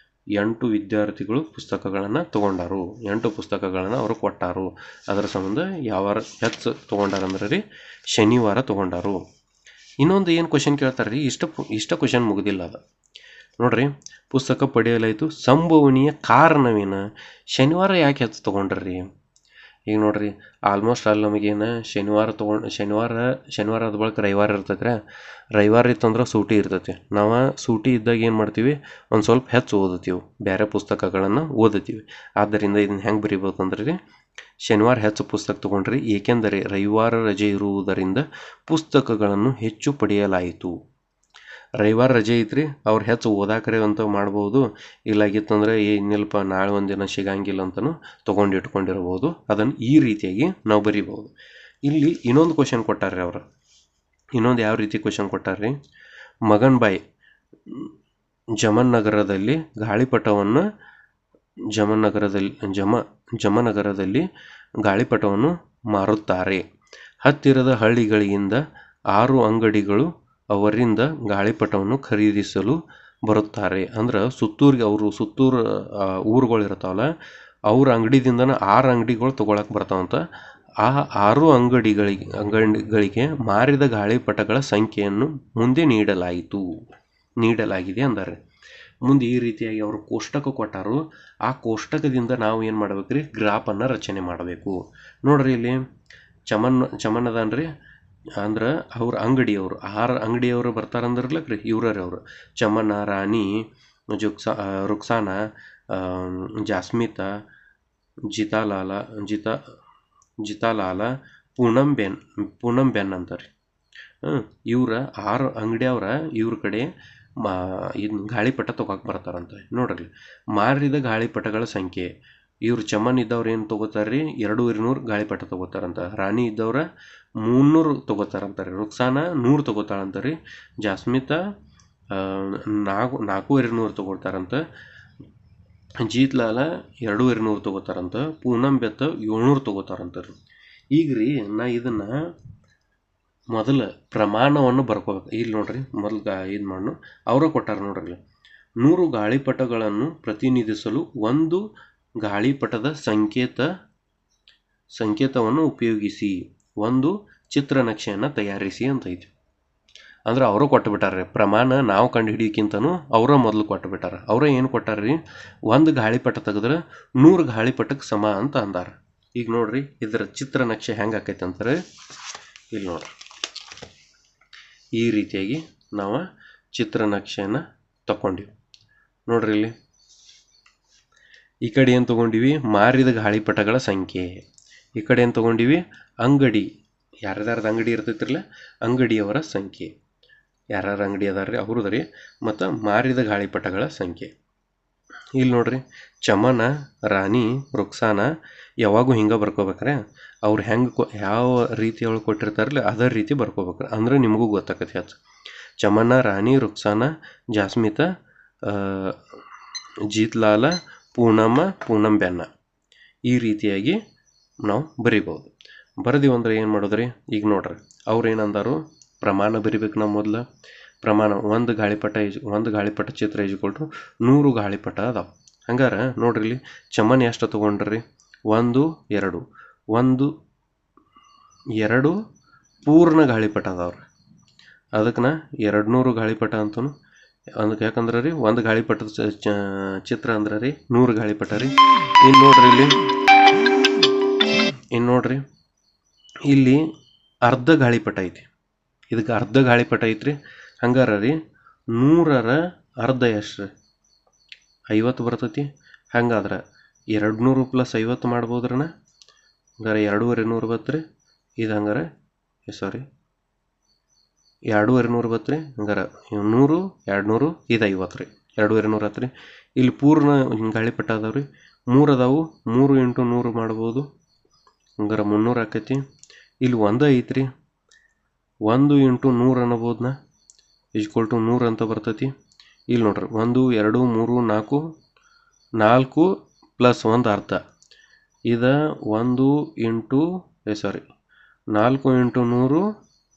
8 ವಿದ್ಯಾರ್ಥಿಗಳು ಪುಸ್ತಕಗಳನ್ನು ತೊಗೊಂಡಾರು. 8 ಪುಸ್ತಕಗಳನ್ನು ಅವರು ಕೊಟ್ಟಾರು. ಅದರ ಸಂಬಂಧ ಯಾವ ಹೆಚ್ಚು ತೊಗೊಂಡಾರಂದ್ರೆ ರೀ ಶನಿವಾರ ತೊಗೊಂಡಾರು. ಇನ್ನೊಂದು ಏನು ಕ್ವಶನ್ ಕೇಳ್ತಾರೆ ರೀ, ಇಷ್ಟ ಕ್ವಶನ್ ಮುಗಿದಿಲ್ಲ ಅದು. ನೋಡ್ರಿ, ಪುಸ್ತಕ ಪಡೆಯಲಾಯಿತು, ಸಂಭವನೀಯ ಕಾರಣವೇನು? ಶನಿವಾರ ಯಾಕೆ ಹೆಚ್ಚು ತೊಗೊಂಡ್ರಿ? ಈಗ ನೋಡ್ರಿ, ಆಲ್ಮೋಸ್ಟ್ ಅಲ್ಲಿ ನಮಗೇನು ಶನಿವಾರ ಆದ ಬಳಿಕ ರವಿವಾರ ಇರ್ತೈತೆ. ರವಿವಾರ ಇತ್ತಂದ್ರೆ ಸೂಟಿ ಇರ್ತೈತಿ. ನಾವು ಸೂಟಿ ಇದ್ದಾಗ ಏನು ಮಾಡ್ತೀವಿ, ಒಂದು ಸ್ವಲ್ಪ ಹೆಚ್ಚು ಓದುತ್ತೀವಿ, ಬೇರೆ ಪುಸ್ತಕಗಳನ್ನು ಓದುತ್ತೀವಿ. ಆದ್ದರಿಂದ ಇದನ್ನು ಹೆಂಗೆ ಬರಿಬೋದು ಅಂದ್ರೆ ರೀ, ಶನಿವಾರ ಹೆಚ್ಚು ಪುಸ್ತಕ ತೊಗೊಂಡ್ರಿ, ಏಕೆಂದರೆ ರವಿವಾರ ರಜೆ ಇರುವುದರಿಂದ ಪುಸ್ತಕಗಳನ್ನು ಹೆಚ್ಚು ಪಡೆಯಲಾಯಿತು. ರವಿವಾರ ರಜೆ ಐತ್ರಿ, ಅವ್ರು ಹೆಚ್ಚು ಓದಾಕರೆ ಅಂತ ಮಾಡ್ಬೋದು. ಇಲ್ಲಾಗಿತ್ತಂದ್ರೆ ಇನ್ನಿಲ್ಪ ನಾಳೆ ಒಂದಿನ ಸಿಗಂಗಿಲ್ಲ ಅಂತಲೂ ತೊಗೊಂಡು ಇಟ್ಕೊಂಡಿರ್ಬೋದು. ಅದನ್ನು ಈ ರೀತಿಯಾಗಿ ನಾವು ಬರಿಬೋದು. ಇಲ್ಲಿ ಇನ್ನೊಂದು ಕ್ವಶನ್ ಕೊಟ್ಟಾರ್ರಿ ಅವರು. ಇನ್ನೊಂದು ಯಾವ ರೀತಿ ಕ್ವಶನ್ ಕೊಟ್ಟಾರ್ರಿ? ಮಗನ್ಬಾಯಿ ಜಮನಗರದಲ್ಲಿ ಗಾಳಿಪಟವನ್ನು ಮಾರುತ್ತಾರೆ. ಹತ್ತಿರದ ಹಳ್ಳಿಗಳಿಂದ 6 ಅಂಗಡಿಗಳು ಅವರಿಂದ ಗಾಳಿಪಟವನ್ನು ಖರೀದಿಸಲು ಬರುತ್ತಾರೆ. ಅಂದ್ರೆ ಸುತ್ತೂರು ಊರುಗಳು ಇರ್ತಾವಲ್ಲ, ಅವ್ರ ಅಂಗಡಿದಿಂದನೇ 6 ಅಂಗಡಿಗಳು ತೊಗೊಳಕ್ಕೆ ಬರ್ತಾವಂತ. ಆ 6 ಅಂಗಡಿಗಳಿಗೆ ಮಾರಿದ ಗಾಳಿಪಟಗಳ ಸಂಖ್ಯೆಯನ್ನು ಮುಂದೆ ನೀಡಲಾಗಿದೆ ಅಂದರೆ. ಮುಂದೆ ಈ ರೀತಿಯಾಗಿ ಅವರು ಕೋಷ್ಟಕ ಕೊಟ್ಟಾರು. ಆ ಕೋಷ್ಟಕದಿಂದ ನಾವು ಏನು ಮಾಡ್ಬೇಕ್ರಿ? ಗ್ರಾಫನ್ನು ರಚನೆ ಮಾಡಬೇಕು. ನೋಡ್ರಿ, ಇಲ್ಲಿ ಚಮನ್ ಅದಾನ್ರಿ, ಅಂದ್ರೆ ಅವ್ರ ಅಂಗಡಿಯವರು 6 ಅಂಗಡಿಯವರು ಬರ್ತಾರಂದ್ರಲ್ಲಕ್ರಿ, ಇವ್ರಿ ಅವರು. ಚಮನ, ರಾಣಿ, ರುಕ್ಸಾನ, ಜಾಸ್ಮಿತಾ, ಜಿತಾಲಾಲ, ಪೂನಂ ಬೆನ್ ಅಂತಾರೆ. ಇವ್ರ 6 ಅಂಗಡಿಯವ್ರ ಇವ್ರ ಕಡೆ ಗಾಳಿಪಟ ತೊಗೊಳಕ್ಕೆ ಬರ್ತಾರಂತ. ನೋಡ್ರಿ, ಮಾರಿದ ಗಾಳಿಪಟಗಳ ಸಂಖ್ಯೆ. ಇವ್ರು ಚಮನ್ ಇದ್ದವ್ರು ಏನು ತೊಗೋತಾರ್ರಿ? 200 ಗಾಳಿಪಟ ತೊಗೋತಾರಂತ. ರಾಣಿ ಇದ್ದವ್ರ 300 ತೊಗೋತಾರಂತಾರೆ. ರುಕ್ಸಾನ 100 ತೊಗೋತಾಳಂತಾರೆ. ಜಾಸ್ಮಿತಾ 400 ತೊಗೊಳ್ತಾರಂತ. ಜೀತ್ಲಾಲ 200 ತೊಗೋತಾರಂತ. ಪೂನಂ ಬೆತ್ತ 700 ತೊಗೋತಾರಂತಾರೆ. ಈಗ ರೀ, ನಾ ಇದನ್ನು ಮೊದಲು ಪ್ರಮಾಣವನ್ನು ಬರ್ಕೋಬೇಕು. ಇಲ್ಲಿ ನೋಡ್ರಿ, ಮೊದಲು ಇದು ಮಾಡು, ಅವರ ಕೊಟ್ಟಾರ ನೋಡ್ರಿ. 100 ಗಾಳಿಪಟಗಳನ್ನು ಪ್ರತಿನಿಧಿಸಲು ಒಂದು ಗಾಳಿಪಟದ ಸಂಕೇತ ಸಂಕೇತವನ್ನು ಉಪಯೋಗಿಸಿ ಒಂದು ಚಿತ್ರನಕ್ಷೆಯನ್ನು ತಯಾರಿಸಿ ಅಂತ ಐತಿ. ಅಂದ್ರೆ ಅವರು ಕೊಟ್ಟುಬಿಟ್ಟಾರ್ರಿ ಪ್ರಮಾಣ. ನಾವು ಕಂಡು ಹಿಡಿಯೋಕ್ಕಿಂತನೂ ಅವರ ಮೊದಲು ಕೊಟ್ಟುಬಿಟ್ಟಾರ. ಅವರ ಏನು ಕೊಟ್ಟಾರ್ರಿ, 1 ಗಾಳಿಪಟ ತೆಗೆದ್ರೆ 100 ಗಾಳಿಪಟಕ್ಕೆ ಸಮ ಅಂತ ಅಂದಾರ. ಈಗ ನೋಡ್ರಿ ಇದರ ಚಿತ್ರನಕ್ಷೆ ಹೆಂಗೆ ಆಕೈತೆ ಅಂತಾರೆ, ಇಲ್ಲಿ ನೋಡ್ರಿ ಈ ರೀತಿಯಾಗಿ ನಾವು ಚಿತ್ರನಕ್ಷೆಯನ್ನು ತಗೊಂಡಿವಿ. ನೋಡ್ರಿ ಇಲ್ಲಿ ಈ ಕಡೆ ಏನು ತೊಗೊಂಡಿವಿ, ಮಾರಿದ ಗಾಳಿಪಟಗಳ ಸಂಖ್ಯೆ. ಈ ಕಡೆ ಏನು ತೊಗೊಂಡಿವಿ, ಅಂಗಡಿ, ಯಾರ್ಯಾರ್ದು ಅಂಗಡಿ ಇರ್ತೈತಿರಲ್ಲ ಅಂಗಡಿಯವರ ಸಂಖ್ಯೆ, ಯಾರ್ಯಾರು ಅಂಗಡಿ ಅದಾರ್ರಿ ಅವ್ರದ್ದು ರೀ, ಮತ್ತು ಮಾರಿದ ಗಾಳಿಪಟಗಳ ಸಂಖ್ಯೆ. ಇಲ್ಲಿ ನೋಡ್ರಿ ಚಮನ, ರಾಣಿ, ರುಕ್ಸಾನ ಯಾವಾಗೂ ಹಿಂಗೆ ಬರ್ಕೋಬೇಕ್ರೆ ಅವ್ರು ಹೆಂಗೆ ಯಾವ ರೀತಿಯೊಳಗೆ ಕೊಟ್ಟಿರ್ತಾರಲ್ಲ ಅದೇ ರೀತಿ ಬರ್ಕೋಬೇಕ್ರಿ. ಅಂದ್ರೆ ನಿಮಗೂ ಗೊತ್ತಾಕತಿ ಹೆಚ್ಚು. ಚಮನ, ರಾಣಿ, ರುಕ್ಸಾನ, ಜಾಸ್ಮಿತ, ಜೀತ್ಲಾಲ, ಪೂನಂ ಬೆನ್ನ, ಈ ರೀತಿಯಾಗಿ ನಾವು ಬರಿಬೋದು. ಬರೆದಿವಿ ಅಂದ್ರೆ ಏನು ಮಾಡೋದ್ರಿ, ಈಗ ನೋಡ್ರಿ ಅವ್ರು ಏನಂದಾರು ಪ್ರಮಾಣ ಬರಿಬೇಕು. ನಾವು ಮೊದಲು ಪ್ರಮಾಣ 1 ಗಾಳಿಪಟ ಚಿತ್ರ ಈಜ್ಕೊಳ್ತು 100 ಗಾಳಿಪಟ ಅದಾವ. ಹಂಗಾರೆ ನೋಡ್ರಿ ಇಲ್ಲಿ ಚಮನ್ ಎಷ್ಟು ತೊಗೊಂಡ್ರಿ, 1 2 ಪೂರ್ಣ ಗಾಳಿಪಟ ಅದಾವ್ರಿ. ಅದಕ್ಕೆ ನಾ 200 ಗಾಳಿಪಟ ಅಂತೂ ಅದಕ್ಕೆ, ಯಾಕಂದ್ರೆ ರೀ 1 ಗಾಳಿಪಟದ ಚಿತ್ರ ಅಂದ್ರೆ ರೀ 100 ಗಾಳಿಪಟ ರೀ. ಇನ್ನು ನೋಡ್ರಿ ಇಲ್ಲಿ ಅರ್ಧ ಗಾಳಿಪಟ ಐತಿ, ಇದಕ್ಕೆ ಅರ್ಧ ಗಾಳಿಪಟ ಐತ್ರಿ. ಹಂಗಾರ ರೀ 100ರ ಅರ್ಧ ಎಷ್ಟು, 50 ಬರ್ತೈತಿ. ಹಂಗಾದ್ರೆ 200 + 50 ಮಾಡ್ಬೋದ್ರನ, ಹಂಗಾರೆ 2,500 ಬತ್ರಿ. ಇದು ಹಂಗಾರೆ 2,500 ಬತ್ರಿ. ಹಂಗಾರೆ 100 200 ಇದು 50 ರೀ, 2,500 ಆತ್ರಿ. ಇಲ್ಲಿ ಪೂರ್ಣ ಗಾಳಿಪಟ ಅದಾವ್ರಿ 3 ಅದಾವು, 3 × 100 ಮಾಡ್ಬೋದು. ಹಂಗಾರೆ 300 ಆಕೈತಿ. ಇಲ್ಲಿ 1 ಐತ್ರಿ, 1 × 100 ಅನ್ನಬೋದನ್ನ = 100 ಅಂತ ಬರ್ತೈತಿ. ಇಲ್ಲಿ ನೋಡ್ರಿ 1 2 3 4 4 + 1 ಅರ್ಧ, ಇದು 4 × 100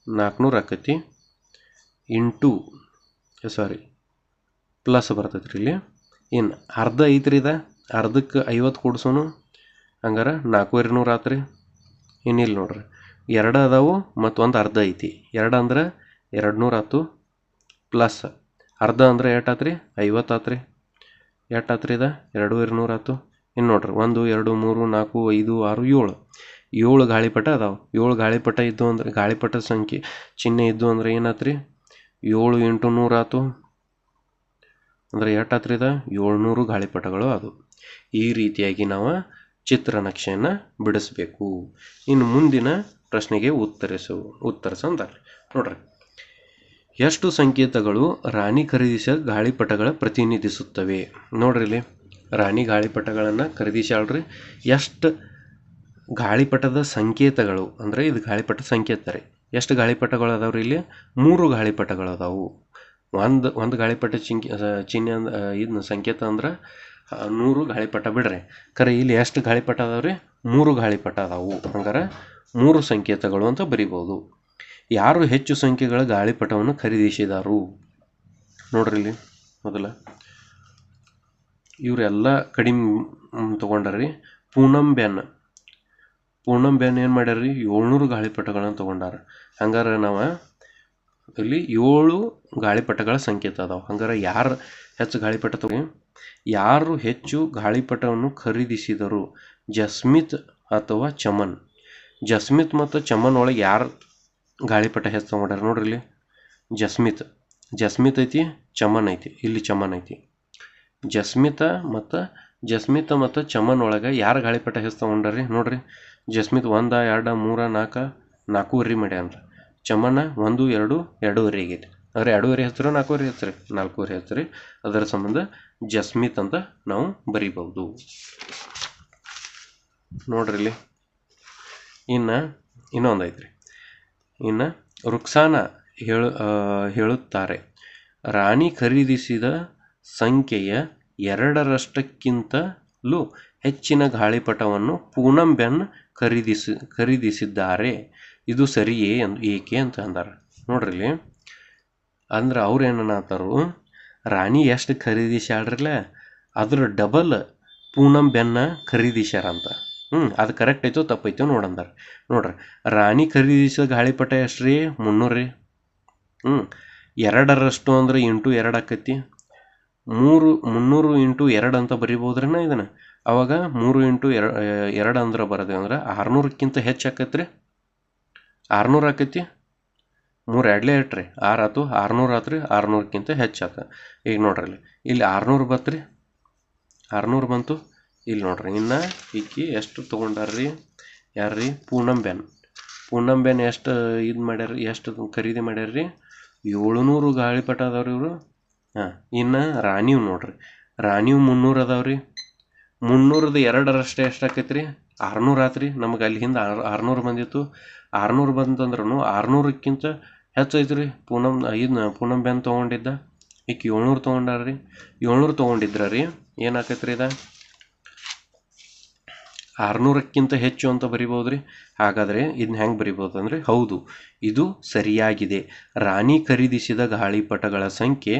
400 ಆಕೈತಿ. ಪ್ಲಸ್ ಬರ್ತೈತಿ ರೀ ಇಲ್ಲಿ. ಇನ್ನು ಅರ್ಧ ಐತ್ರಿ, ಇದು ಅರ್ಧಕ್ಕೆ 50 ಕೂಡ್ಸೋನು, ಹಂಗಾರೆ 4,200 ಆತ್ರಿ. ಇನ್ನು ಇಲ್ಲಿ ನೋಡ್ರಿ 2 ಅದಾವು ಮತ್ತು 1 ಅರ್ಧ ಐತಿ. 2 ಅಂದ್ರೆ 200 ಆಯ್ತು, ಪ್ಲಸ್ ಅರ್ಧ ಅಂದ್ರೆ ಎಷ್ಟು ಆತ್ರಿ, 50 ಆತ್ರಿ. ಎಷ್ಟು ಆತ್ರಿ, ಇದು 2,200 ಆಯ್ತು. ಇನ್ನು ನೋಡ್ರಿ 1 2 3 4 5 6 7 ಗಾಳಿಪಟ ಅದಾವೆ. 7 ಗಾಳಿಪಟ ಇದ್ದು ಅಂದ್ರೆ ಗಾಳಿಪಟದ ಸಂಖ್ಯೆ ಚಿಹ್ನೆ ಇದ್ದು ಅಂದ್ರೆ ಏನಾತ್ರಿ, 7 × 100 ಆಯ್ತು. ಅಂದ್ರೆ ಎಷ್ಟು ಆತ್ರಿ, ಇದು 700 ಗಾಳಿಪಟಗಳು ಅದು. ಈ ರೀತಿಯಾಗಿ ನಾವು ಚಿತ್ರನಕ್ಷೆಯನ್ನು ಬಿಡಿಸ್ಬೇಕು. ಇನ್ನು ಮುಂದಿನ ಪ್ರಶ್ನೆಗೆ ಉತ್ತರಿಸಂತಾರೆ. ನೋಡ್ರಿ, ಎಷ್ಟು ಸಂಕೇತಗಳು ರಾಣಿ ಖರೀದಿಸಿದ ಗಾಳಿಪಟಗಳ ಪ್ರತಿನಿಧಿಸುತ್ತವೆ? ನೋಡ್ರಿ ಇಲ್ಲಿ ರಾಣಿ ಗಾಳಿಪಟಗಳನ್ನು ಖರೀದಿಸ್ಯಾಳ್ರಿ. ಎಷ್ಟು ಗಾಳಿಪಟದ ಸಂಕೇತಗಳು ಅಂದರೆ ಇದು ಗಾಳಿಪಟ ಸಂಕೇತ ರೀ. ಎಷ್ಟು ಗಾಳಿಪಟಗಳು ಅದಾವ್ರಿ? ಇಲ್ಲಿ 3 ಗಾಳಿಪಟಗಳು ಅದಾವು. ಒಂದು ಗಾಳಿಪಟ ಚಿಹ್ನೆ ಇದನ್ನ ಸಂಕೇತ ಅಂದ್ರೆ 100 ಗಾಳಿಪಟ ಬಿಡ್ರಿ. ಖರೆ ಇಲ್ಲಿ ಎಷ್ಟು ಗಾಳಿಪಟ ಅದಾವ್ರಿ? 3 ಗಾಳಿಪಟ ಅದಾವು. ಹಂಗಾರೆ 3 ಸಂಕೇತಗಳು ಅಂತ ಬರಿಬೋದು. ಯಾರು ಹೆಚ್ಚು ಸಂಖ್ಯೆಗಳ ಗಾಳಿಪಟವನ್ನು ಖರೀದಿಸಿದಾರು? ನೋಡ್ರಿ ಇಲ್ಲಿ ಮೊದಲ ಇವರೆಲ್ಲ ಕಡಿಮೆ ತೊಗೊಂಡಾರ್ರಿ. ಪೂನಂ ಬೆನ್ ಏನು ಮಾಡ್ಯಾರ್ರಿ? 700 ಗಾಳಿಪಟಗಳನ್ನು ತೊಗೊಂಡಾರ. ಹಂಗಾರೆ ನಾವು ಇಲ್ಲಿ 7 ಗಾಳಿಪಟಗಳ ಸಂಕೇತ ಅದಾವೆ. ಹಂಗಾರೆ ಯಾರು ಹೆಚ್ಚು ಗಾಳಿಪಟ ಯಾರು ಹೆಚ್ಚು ಗಾಳಿಪಟವನ್ನು ಖರೀದಿಸಿದರು? ಜಸ್ಮಿತ್ ಅಥವಾ ಚಮನ್? ಜಸ್ಮಿತ್ ಮತ್ತು ಚಮನ್ ಒಳಗೆ ಯಾರು ಗಾಳಿಪಟ ಹೆಚ್ಚು ತೊಗೊಂಡಾರ? ನೋಡ್ರಿ ಇಲ್ಲಿ ಜಸ್ಮಿತ್ ಐತಿ, ಚಮನ್ ಐತಿ. ಇಲ್ಲಿ ಚಮನ್ ಐತಿ. ಜಸ್ಮಿತ ಮತ್ತು ಚಮನ್ ಒಳಗೆ ಯಾರು ಗಾಳಿಪಟ ಹೆಚ್ಚು ತೊಗೊಂಡಾರ್ರಿ? ನೋಡ್ರಿ ಜಸ್ಮಿತ್ 1 2 3 4 4.5 ಮಾಡ್ಯಾನ್ರಿ. ಚಮನ 1 2 2.5 ಆಗೈತಿ. ಅಂದರೆ 2.5 ಹೆಚ್ಚು 4.5 ಹೆಚ್ಚು 4.5 ಹೆಚ್ಚು. ಅದರ ಸಂಬಂಧ ಜಸ್ಮಿತ್ ಅಂತ ನಾವು ಬರಿಬಹುದು. ನೋಡ್ರಿ ಇಲ್ಲಿ ಇನ್ನೊಂದು ಐತ್ರಿ. ಇನ್ನು ರುಕ್ಸಾನ ಹೇಳುತ್ತಾರೆ, ರಾಣಿ ಖರೀದಿಸಿದ ಸಂಖ್ಯೆಯ 2ರಷ್ಟಕ್ಕಿಂತಲೂ ಹೆಚ್ಚಿನ ಗಾಳಿಪಟವನ್ನು ಪೂನಂ ಬೆನ್ ಖರೀದಿಸಿದ್ದಾರೆ. ಇದು ಸರಿಯೇ ಏಕೆ ಅಂತ ಅಂದಾರ. ನೋಡ್ರಿ ಇಲ್ಲಿ ಅಂದ್ರೆ ಅವ್ರು ಏನನ್ನತ್ತಾರು, ರಾಣಿ ಎಷ್ಟು ಖರೀದಿಸ್ಯಾಳ್ರಲ್ಲ ಅದ್ರ ಡಬಲ್ ಪೂನಂ ಬೆನ್ನ ಖರೀದಿಸ್ಯಾರಂತ. ಅದು ಕರೆಕ್ಟ್ ಐತೋ ತಪ್ಪೈತೋ ನೋಡಂದಾರ. ನೋಡ್ರಿ, ರಾಣಿ ಖರೀದಿಸಿದ ಗಾಳಿಪಟ ಎಷ್ಟು ರೀ? 300 ರೀ. 2ರಷ್ಟು ಅಂದ್ರೆ ಇಂಟು 2 ಆಕೈತಿ. 300 ಇಂಟು 2 ಅಂತ ಬರಿಬೋದ್ರೇನ ಇದನ್ನು? ಅವಾಗ 3 ಇಂಟು 2 ಅಂದ್ರೆ ಬರೋದು ಅಂದ್ರೆ 600ಕ್ಕಿಂತ ಹೆಚ್ಚು ಆಕೈತ್ರಿ. 600 ಆಕೈತಿ. 3 2 8 ರೀ, 6 ಆಯ್ತು, 600 ಆತ್ರಿ. 600ಕ್ಕಿಂತ ಹೆಚ್ಚು ಆತ. ಈಗ ನೋಡ್ರಿ ಇಲ್ಲಿ 600 ಬತ್ರಿ. 600 ಬಂತು. ಇಲ್ಲಿ ನೋಡ್ರಿ, ಇನ್ನು ಈಕಿ ಎಷ್ಟು ತೊಗೊಂಡಾರ್ರಿ? ಯಾರ್ರಿ? ಪೂನಂಬೆನ್ ಎಷ್ಟು ಇದು ಮಾಡ್ಯಾರ್ರಿ? ಎಷ್ಟು ಖರೀದಿ ಮಾಡ್ಯಾರ್ರಿ? 700 ಗಾಳಿಪಟ ಅದಾವ್ರಿ ಇವರು. ಇನ್ನು ರಾಣಿವ್ ನೋಡ್ರಿ, ರಾಣಿವ್ 300 ಅದಾವ್ರಿ. 300ದ 2ರಷ್ಟು ಎಷ್ಟು ಆಕೈತ್ರಿ? 600 ಆತ್ರಿ. ನಮಗೆ ಅಲ್ಲಿ ಹಿಂದೆ 600 ಬಂದಿತ್ತು. 600 ಬಂತಂದ್ರೂ 600ಕ್ಕಿಂತ ಹೆಚ್ಚು ಐತ್ರಿ. ಪೂನಂಬೆನ್ ತೊಗೊಂಡಿದ್ದ ಈಕಿ 700 ತೊಗೊಂಡಾರ್ರಿ. 700 ತೊಗೊಂಡಿದ್ರ ರೀ, ಏನಾಕೈತ್ರಿ ಇದು? 600ಕ್ಕಿಂತ ಹೆಚ್ಚು ಅಂತ ಬರಿಬೋದ್ರಿ. ಹಾಗಾದರೆ ಇದನ್ನ ಹೆಂಗೆ ಬರಿಬೋದು ಅಂದರೆ, ಹೌದು, ಇದು ಸರಿಯಾಗಿದೆ. ರಾಣಿ ಖರೀದಿಸಿದ ಗಾಳಿಪಟಗಳ ಸಂಖ್ಯೆ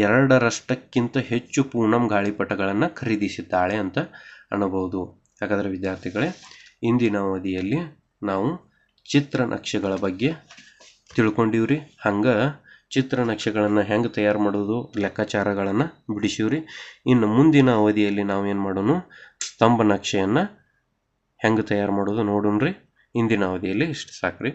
2ರಷ್ಟಕ್ಕಿಂತ ಹೆಚ್ಚು ಪೂನಂ ಗಾಳಿಪಟಗಳನ್ನು ಖರೀದಿಸಿದ್ದಾಳೆ ಅಂತ ಅನ್ನಬಹುದು. ಹಾಗಾದರೆ ವಿದ್ಯಾರ್ಥಿಗಳೇ, ಇಂದಿನ ಅವಧಿಯಲ್ಲಿ ನಾವು ಚಿತ್ರನಕ್ಷೆಗಳ ಬಗ್ಗೆ ತಿಳ್ಕೊಂಡಿವ್ರಿ. ಹಂಗೆ ಚಿತ್ರನಕ್ಷೆಗಳನ್ನು ಹೆಂಗೆ ತಯಾರು ಮಾಡೋದು, ಲೆಕ್ಕಾಚಾರಗಳನ್ನು ಬಿಡಿಸಿವ್ರಿ. ಇನ್ನು ಮುಂದಿನ ಅವಧಿಯಲ್ಲಿ ನಾವೇನು ಮಾಡೋಣ, ಸ್ತಂಭ ನಕ್ಷೆಯನ್ನು ಹೆಂಗೆ ತಯಾರು ಮಾಡೋದು ನೋಡೋಣ್ರಿ. ಇಂದಿನ ಅವಧಿಯಲ್ಲಿ ಇಷ್ಟು ಸಾಕ್ರಿ.